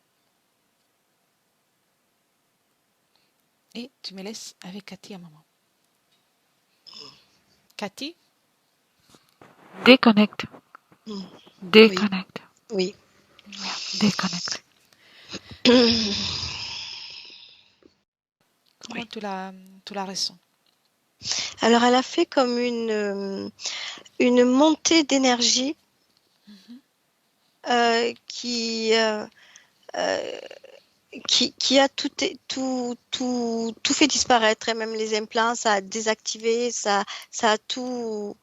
Et tu me laisses avec Cathy un moment. Cathy? Déconnecte. Mm. Déconnecte. Oui. Bien. Déconnecte. Comment Oui. tu la ressens? Alors, elle a fait comme une montée d'énergie qui a tout fait disparaître, et même les implants, ça a désactivé, ça a tout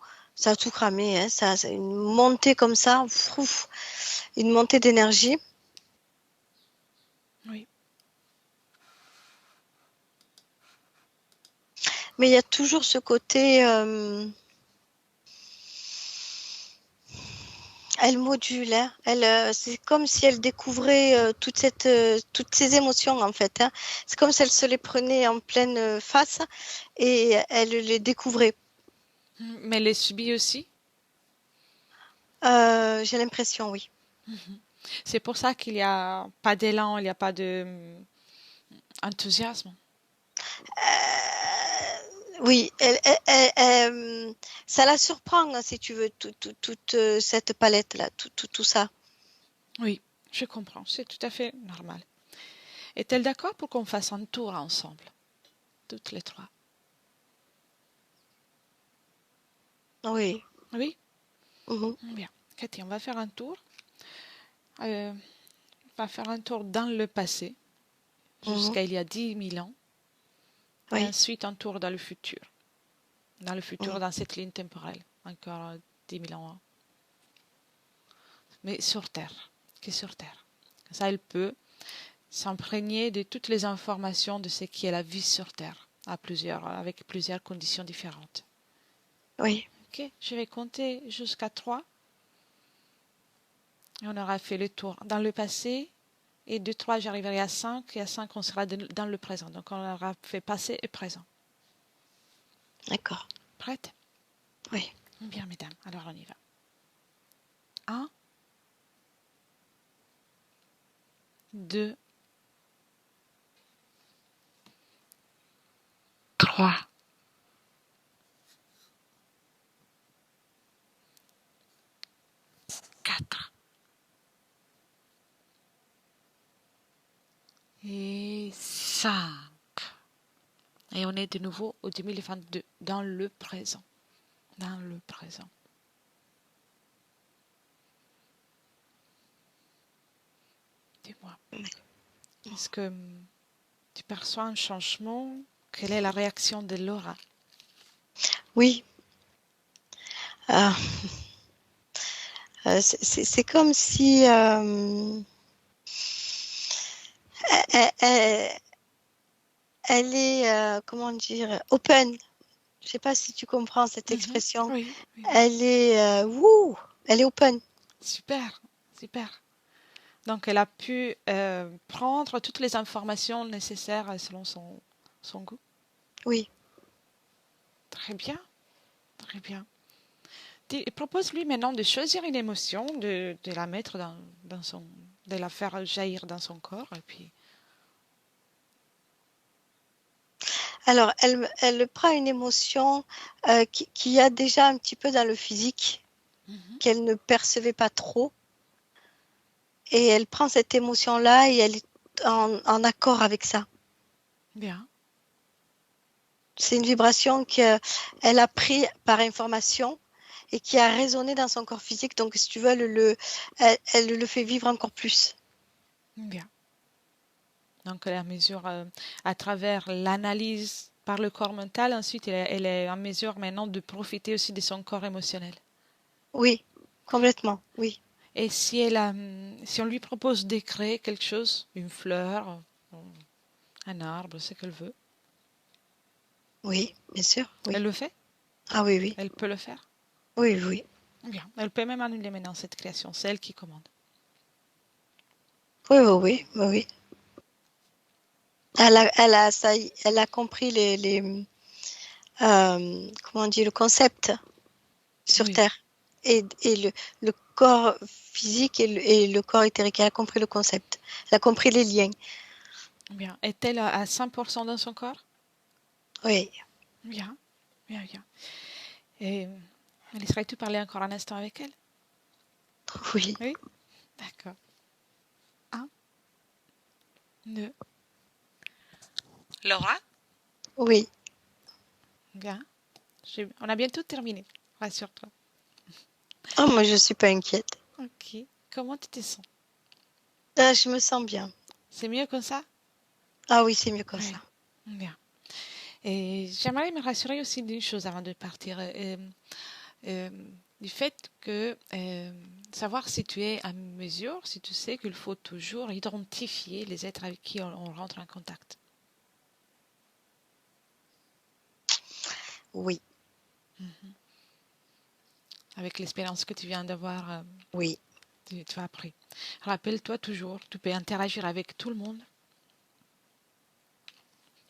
cramé, hein, ça une montée comme ça, une montée d'énergie. Oui. Mais il y a toujours ce côté, elle module, hein, c'est comme si elle découvrait toutes ces émotions en fait, hein. C'est comme si elle se les prenait en pleine face et elle les découvrait. Mais elle les subit aussi? J'ai l'impression, oui. C'est pour ça qu'il n'y a pas d'élan, il n'y a pas de enthousiasme. Oui, ça la surprend, hein, si tu veux, toute cette palette-là, tout ça. Oui, je comprends, c'est tout à fait normal. Est-elle d'accord pour qu'on fasse un tour ensemble, toutes les trois? Oui. Oui? Mhm. Bien. Cathy, on va faire un tour. On va faire un tour dans le passé, Mhm. jusqu'à il y a 10 000 ans, et Oui. ensuite un tour dans le futur. Dans le futur, Mhm. dans cette ligne temporelle, encore 10 000 ans. Mais sur Terre, que sur Terre. Ça, elle peut s'imprégner de toutes les informations de ce qui est la vie sur Terre, avec plusieurs conditions différentes. Oui. Ok, je vais compter jusqu'à 3. Et on aura fait le tour dans le passé. Et de 3, j'arriverai à 5. Et à 5, on sera dans le présent. Donc, on aura fait passé et présent. D'accord. Prête? Oui. Bien, mesdames. Alors, on y va. 1, 2, 3, 4 et 5. Et on est de nouveau au 2022, dans le présent. Dans le présent. Dis-moi, est-ce que tu perçois un changement? Quelle est la réaction de Laura? Oui. Ah, c'est comme si elle, elle est, comment dire, open. Je sais pas si tu comprends cette expression. Oui, oui. Elle est, elle est open. Super, super. Donc, elle a pu prendre toutes les informations nécessaires selon son goût. Oui. Très bien, très bien. Propose-lui maintenant de choisir une émotion, de la mettre dans son, de la faire jaillir dans son corps, et puis. Alors, elle prend une émotion qui a déjà un petit peu dans le physique, qu'elle ne percevait pas trop. Et elle prend cette émotion-là et elle est en accord avec ça. Bien. C'est une vibration qu'elle a pris par information et qui a résonné dans son corps physique. Donc, si tu veux, elle le fait vivre encore plus. Bien. Donc, elle est en mesure, à travers l'analyse par le corps mental, ensuite, elle est en mesure maintenant de profiter aussi de son corps émotionnel. Oui, complètement, oui. Et si on lui propose de créer quelque chose, une fleur, un arbre, ce qu'elle veut, Oui, bien sûr, elle oui. le fait, Ah oui, oui, elle peut le faire. oui, oui. Bien. Elle peut même annuler maintenant cette création, c'est elle qui commande. Oui, oui, oui, oui, oui. Elle a compris comment on dit, le concept sur Oui, Terre et le corps physique et le corps éthérique. Elle a compris le concept. Elle a compris les liens. bien. Est-elle à 100% dans son corps? Oui, Bien, bien, bien. Et laisserais-tu parler encore un instant avec elle? oui, Oui, d'accord. Un, deux. Laura? oui. Bien. On a bientôt terminé, rassure-toi. Oh, moi, je suis pas inquiète. Ok. Comment tu te sens? Ah, je me sens bien. C'est mieux comme ça? Ah oui, c'est mieux comme Oui. ça. Bien. Et j'aimerais me rassurer aussi d'une chose avant de partir. Euh, du fait que savoir si tu es à mesure, si tu sais qu'il faut toujours identifier les êtres avec qui on rentre en contact. Oui, Avec l'expérience que tu viens d'avoir, oui, tu as appris. Rappelle-toi toujours, tu peux interagir avec tout le monde,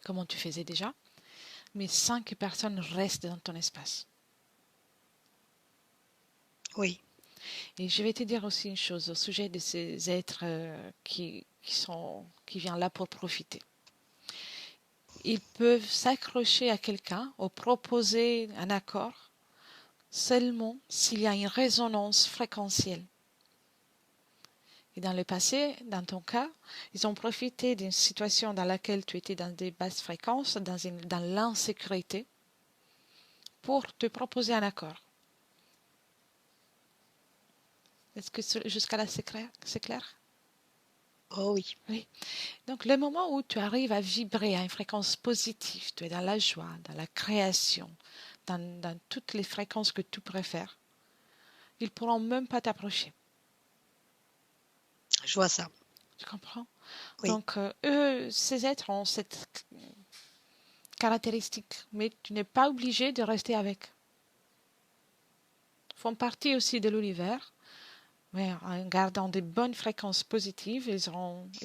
comme tu faisais déjà, mais 5 personnes restent dans ton espace. oui. Et je vais te dire aussi une chose au sujet de ces êtres qui viennent là pour profiter. Ils peuvent s'accrocher à quelqu'un ou proposer un accord seulement s'il y a une résonance fréquentielle. Et dans le passé, dans ton cas, ils ont profité d'une situation dans laquelle tu étais dans des basses fréquences, dans l'insécurité, pour te proposer un accord. Est-ce que jusqu'à là c'est clair? C'est clair? Oh oui, Oui. Donc le moment où tu arrives à vibrer à une fréquence positive, tu es dans la joie, dans la création, dans toutes les fréquences que tu préfères, ils ne pourront même pas t'approcher. je vois ça. Tu comprends? Oui, Donc, eux, ces êtres ont cette caractéristique, mais tu n'es pas obligé de rester avec. Ils font partie aussi de l'univers, mais en gardant des bonnes fréquences positives, ils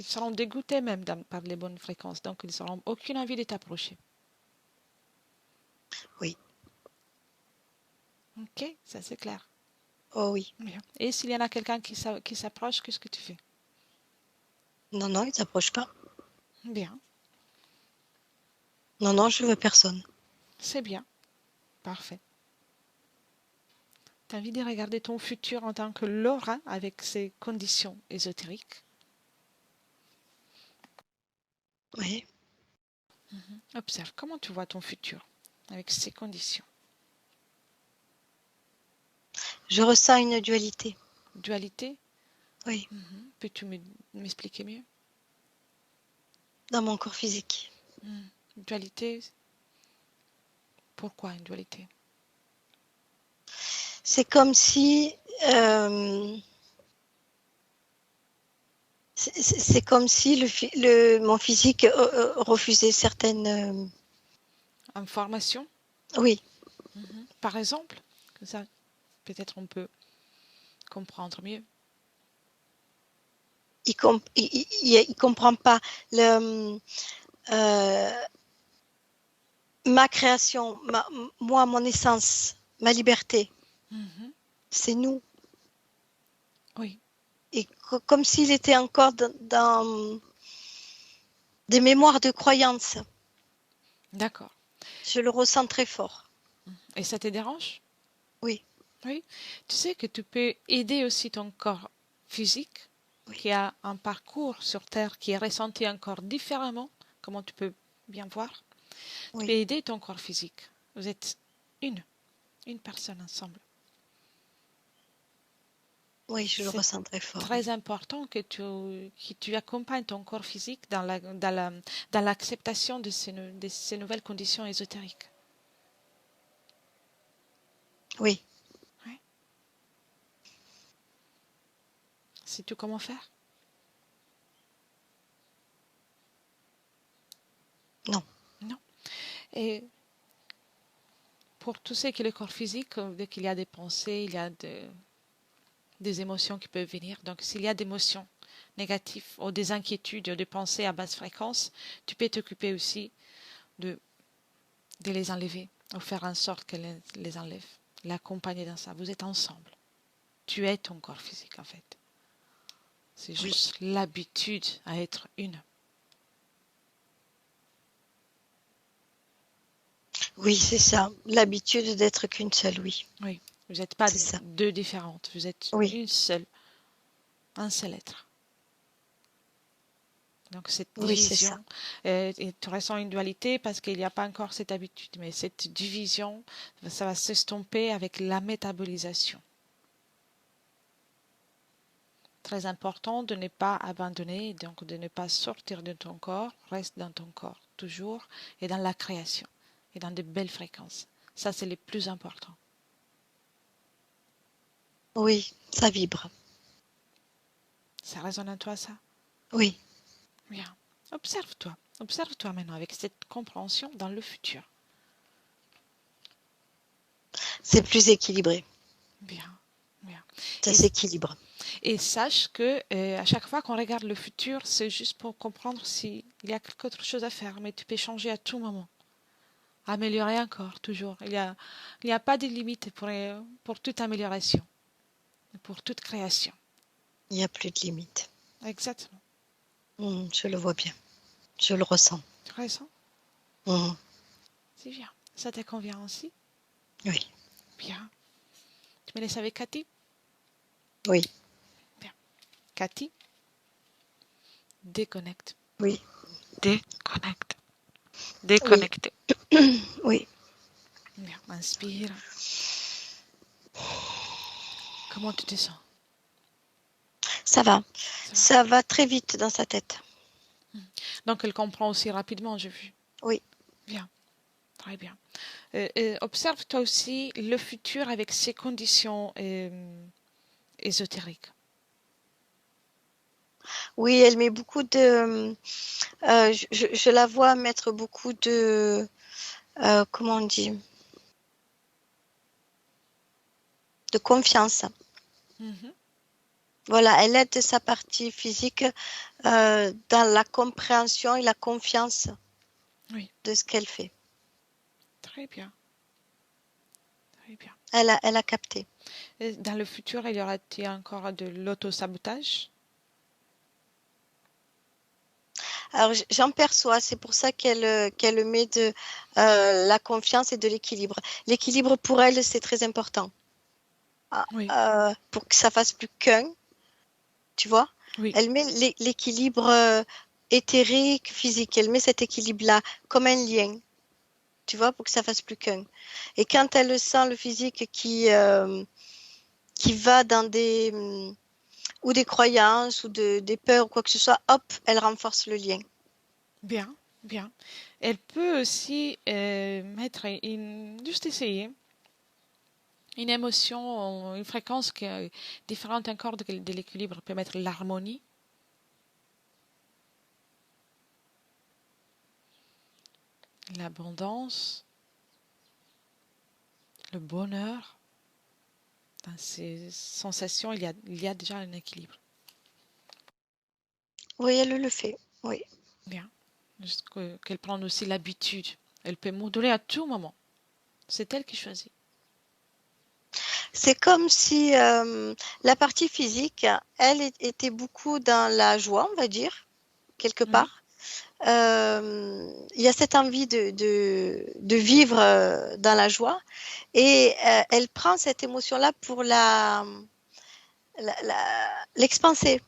seront dégoûtés même par les bonnes fréquences, donc ils n'auront aucune envie de t'approcher. oui. Ok, ça c'est clair. Oh oui. Bien. Et s'il y en a quelqu'un qui s'approche, qu'est-ce que tu fais? Non, non, ils s'approchent pas. Bien, Non, non, je veux personne. c'est bien, parfait. Tu as envie de regarder ton futur en tant que Laura avec ses conditions ésotériques. Oui. Observe comment tu vois ton futur avec ces conditions. Je ressens une dualité. Dualité. Oui, Peux-tu m'expliquer mieux? dans mon corps physique. Dualité. Pourquoi une dualité? C'est comme si euh, c'est comme si mon physique refusait certaines. Information, Oui, par exemple, que ça, peut-être on peut comprendre mieux. il comprend pas euh, ma création, moi, mon essence, ma liberté. C'est nous. Oui, Et comme s'il était encore dans des mémoires de croyances. d'accord. Je le ressens très fort. Et ça te dérange? Oui, Oui. Tu sais que tu peux aider aussi ton corps physique oui, qui a un parcours sur Terre qui est ressenti encore différemment, comment tu peux bien voir. Tu peux oui, aider ton corps physique. Vous êtes une personne ensemble. Oui, je le C'est ressens très fort, oui. très important que tu accompagnes ton corps physique dans l'acceptation de de ces nouvelles conditions ésotériques. Oui, Ouais. Sais-tu comment faire? non. Non. Et pour tout ce qui est le corps physique, dès qu'il y a des pensées, il y a des émotions qui peuvent venir. Donc, s'il y a des émotions négatives ou des inquiétudes, des pensées à basse fréquence, tu peux t'occuper aussi de, de les enlever ou faire en sorte qu'elle les enlève. L'accompagner dans ça. Vous êtes ensemble. Tu es ton corps physique, en fait. C'est Oui, juste l'habitude à être une. oui, c'est ça. L'habitude d'être qu'une seule, oui. Oui. Vous n'êtes pas C'est ça. deux différentes. Vous êtes Oui, une seule, un seul être. Donc cette oui, c'est ça. division, et tu ressens une dualité parce qu'il n'y a pas encore cette habitude, mais cette division, ça va s'estomper avec la métabolisation. Très important de ne pas abandonner, donc de ne pas sortir de ton corps, reste dans ton corps toujours et dans la création et dans de belles fréquences. Ça, c'est le plus important. Oui, ça vibre. Ça résonne en toi, ça? Oui, Bien. Observe-toi. Observe-toi maintenant avec cette compréhension dans le futur. c'est plus équilibré. Bien. Bien. Ça Et s'équilibre. Et sache que à chaque fois qu'on regarde le futur, c'est juste pour comprendre s'il y a quelque autre chose à faire, mais tu peux changer à tout moment, améliorer encore, toujours. Il y a pas de limite pour toute amélioration, pour toute création. Il n'y a plus de limite. Exactement. Je le vois bien. Je le ressens. Tu ressens? Mhm. C'est bien. Ça te convient aussi? Oui, Bien. Tu me laisses avec Cathy? oui, Bien. Cathy, déconnecte. oui, Déconnecte. oui, Déconnecte. oui. Bien. Inspire. Comment tu te sens? Ça va. Ça va? Ça va très vite dans sa tête. Donc elle comprend aussi rapidement, j'ai vu. Oui. Bien. Très bien. Observe toi aussi le futur avec ses conditions ésotériques. Oui, elle met beaucoup de. Je la vois mettre beaucoup de. Comment on dit? De confiance. Mhm. Voilà, elle aide sa partie physique dans la compréhension et la confiance Oui, de ce qu'elle fait. très bien, très bien. Elle a capté. Et dans le futur, il y aura-t-il encore de l'autosabotage? Alors j'en perçois, c'est pour ça qu'elle met de la confiance et de l'équilibre. L'équilibre pour elle, c'est très important. Oui, Pour que ça fasse plus qu'un, tu vois. oui, Elle met l'équilibre éthérique, physique. Elle met cet équilibre-là comme un lien, tu vois, pour que ça fasse plus qu'un. Et quand elle sent le physique qui va dans ou des croyances ou des peurs ou quoi que ce soit, hop, elle renforce le lien. bien, bien. Elle peut aussi mettre juste essayer une émotion, une fréquence qui est différente encore de l'équilibre. Elle peut mettre l'harmonie, l'abondance, le bonheur. Dans ces sensations, il y a déjà un équilibre. Oui, elle le fait. Oui. Bien. Juste qu'elle prenne aussi l'habitude. Elle peut moduler à tout moment. C'est elle qui choisit. C'est comme si la partie physique, elle était beaucoup dans la joie, on va dire, quelque Oui, part. Il y a cette envie de vivre dans la joie et elle prend cette émotion-là pour l'expanser.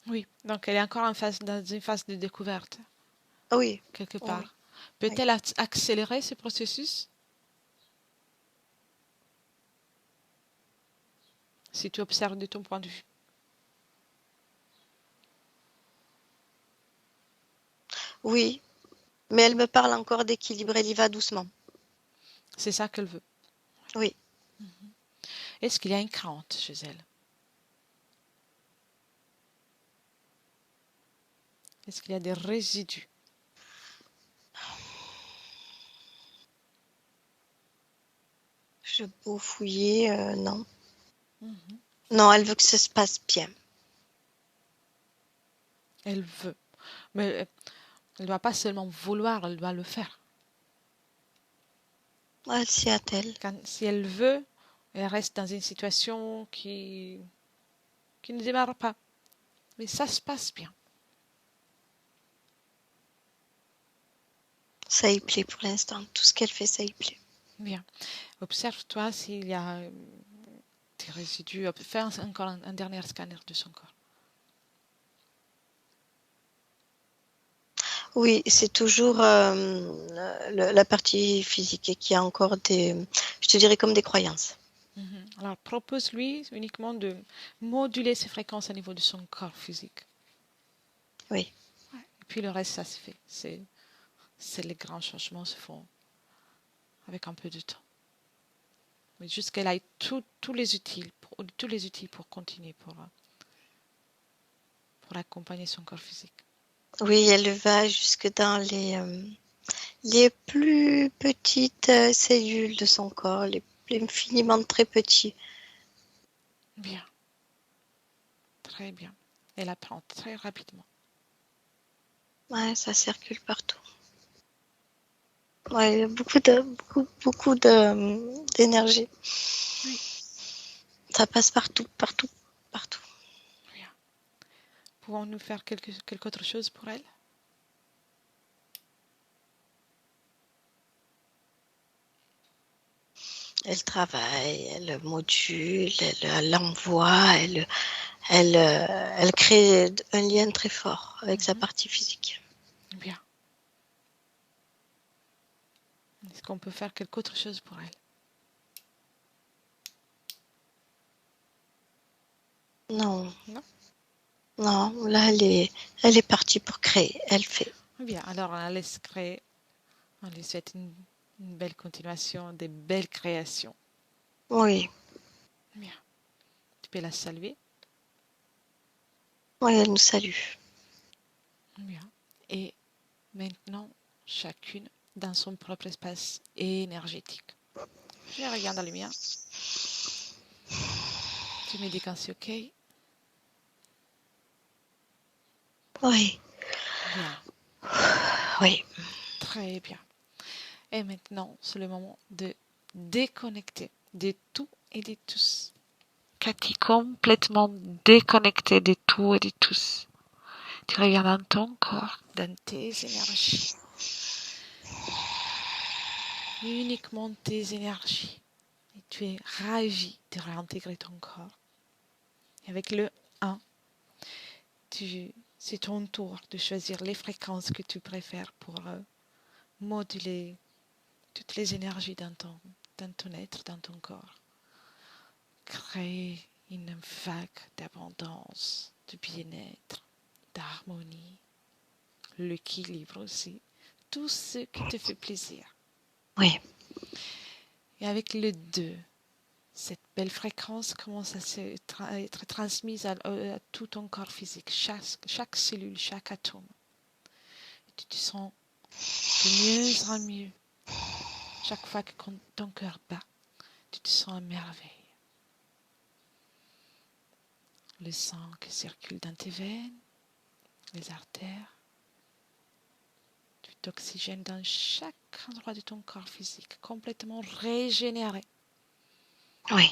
oui. Donc elle est encore dans une phase de découverte, Oui, quelque oui, part. oui. Peut-elle accélérer ce processus? si tu observes de ton point de vue. Oui, mais elle me parle encore d'équilibre, elle y va doucement. C'est ça qu'elle veut. Oui. Est-ce qu'il y a une crainte chez elle? Est-ce qu'il y a des résidus? Je peux fouiller, non. Mhm. Non, elle veut que ça se passe bien. Elle veut. Mais elle ne doit pas seulement vouloir, elle doit le faire. Elle s'y attelle. Si elle veut, elle reste dans une situation qui ne démarre pas. Mais ça se passe bien. Ça y plaît pour l'instant. Tout ce qu'elle fait, ça y plaît. Bien. Observe-toi s'il y a des résidus. Fais encore un dernier scanner de son corps. Oui, c'est toujours la partie physique et qui a encore des, je te dirais comme des croyances. Alors, propose-lui uniquement de moduler ses fréquences au niveau de son corps physique. Oui. Et puis le reste, ça se fait. C'est les grands changements se font avec un peu de temps. Mais juste qu'elle ait tous les outils pour continuer, pour accompagner son corps physique. Oui, elle va jusque dans les plus petites cellules de son corps, les infiniment très petits. Bien. Très bien. Elle apprend très rapidement. Ouais, ça circule partout. Ouais, beaucoup d'énergie. Oui. Ça passe partout, partout, partout. Bien. Pouvons-nous faire quelque autre chose pour elle? Elle travaille, elle module, elle envoie, elle crée un lien très fort avec sa partie physique. Bien. Est-ce qu'on peut faire quelque autre chose pour elle? Non. Non? Non, là, elle est partie pour créer. Elle fait. Bien. Alors, on laisse créer. On lui souhaite une belle continuation, des belles créations. Oui. Bien. Tu peux la saluer. Oui, elle nous salue. Bien. Et maintenant, chacune dans son propre espace énergétique. Je regarde dans le mien. Tu me dis quand c'est OK? Oui. Bien. Oui. Très bien. Et maintenant, c'est le moment de déconnecter de tout et de tous. Cathy, complètement déconnectée de tout et de tous. Tu regardes dans ton corps, dans tes énergies. Uniquement tes énergies. Et tu es ravi de réintégrer ton corps. Et avec le 1, c'est ton tour de choisir les fréquences que tu préfères pour moduler toutes les énergies dans ton être, dans ton corps. Créer une vague d'abondance, de bien-être, d'harmonie, l'équilibre aussi, tout ce qui te fait plaisir. Oui. Et avec le 2, cette belle fréquence commence à être transmise à tout ton corps physique, chaque cellule, chaque atome. Et tu te sens de mieux en mieux. Chaque fois que ton cœur bat, tu te sens à merveille. Le sang qui circule dans tes veines, les artères. Tu t'oxygènes dans chaque endroit de ton corps physique, complètement régénéré. Oui.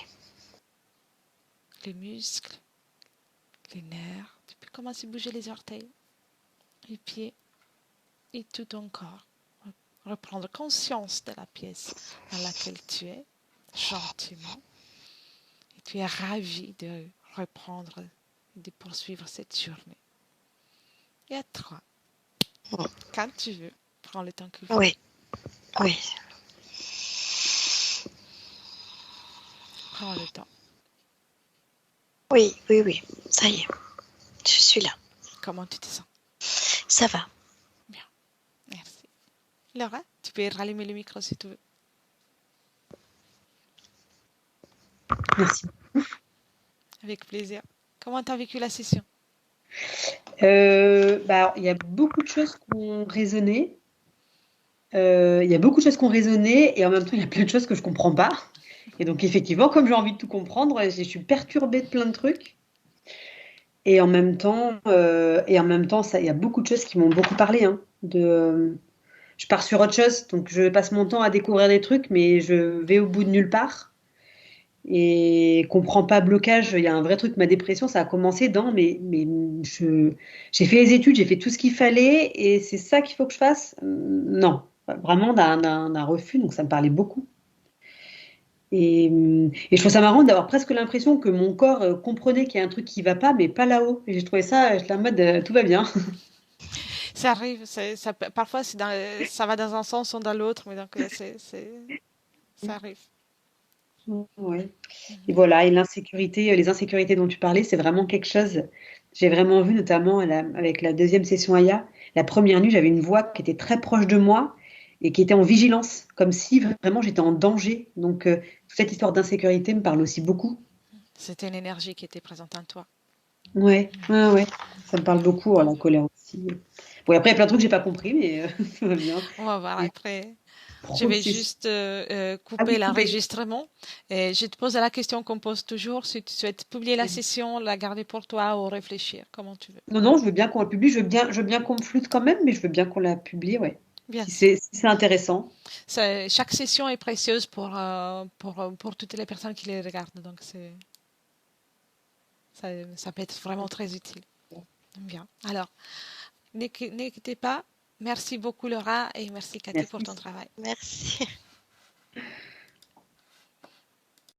Les muscles, les nerfs. Tu peux commencer à bouger les orteils, les pieds et tout ton corps. Reprendre conscience de la pièce dans laquelle tu es, gentiment. Et tu es ravi de reprendre et de poursuivre cette journée. Et à 3. Quand tu veux, prends le temps qu'il faut. Oui. Oui. Prends le temps. Oui, oui, oui. Ça y est. Je suis là. Comment tu te sens? Ça va. Bien, merci. Laura, tu peux rallumer le micro si tu veux. Merci. Avec plaisir. Comment tu as vécu la session? Il y a beaucoup de choses qui ont résonné. Il y a beaucoup de choses qui ont résonné et en même temps, il y a plein de choses que je comprends pas. Et donc, effectivement, comme j'ai envie de tout comprendre, je suis perturbée de plein de trucs. Et en même temps, il y a beaucoup de choses qui m'ont beaucoup parlé. Hein, je pars sur autre chose, donc je passe mon temps à découvrir des trucs, mais je vais au bout de nulle part. Et comprends pas blocage. Il y a un vrai truc. Ma dépression, ça a commencé j'ai fait les études, j'ai fait tout ce qu'il fallait, et c'est ça qu'il faut que je fasse. Non, vraiment d'un refus. Donc ça me parlait beaucoup. Et je trouve ça marrant d'avoir presque l'impression que mon corps comprenait qu'il y a un truc qui va pas, mais pas là-haut. Et j'ai trouvé ça, j'étais en mode tout va bien. Ça arrive, parfois ça va dans un sens ou dans l'autre, mais donc ça arrive. Ouais. Et Mhm. voilà, et l'insécurité, les insécurités dont tu parlais, c'est vraiment quelque chose. J'ai vraiment vu, notamment avec la deuxième session Aya, la première nuit, j'avais une voix qui était très proche de moi et qui était en vigilance, comme si vraiment j'étais en danger. Donc, toute cette histoire d'insécurité me parle aussi beaucoup. C'était une énergie qui était présente en toi. Ouais, Mhm. ouais, ouais. Ça me parle beaucoup, la colère aussi. Bon, après, il y a plein de trucs que j'ai pas compris, mais ça va bien. On va voir Et après. Je vais processus. juste Ah oui, couper coupé. l'enregistrement. Et je te pose la question qu'on pose toujours. Si tu souhaites publier la session, la garder pour toi ou réfléchir, comment tu veux. Non, non, je veux bien qu'on la publie. Je veux bien qu'on me floute quand même, mais je veux bien qu'on la publie, ouais. Bien sûr. Si c'est intéressant. Chaque session est précieuse pour toutes les personnes qui les regardent. Donc ça peut être vraiment très utile. Bien. Alors, n'hésitez pas. Merci beaucoup Laura et merci Cathy pour ton Merci. travail. Merci.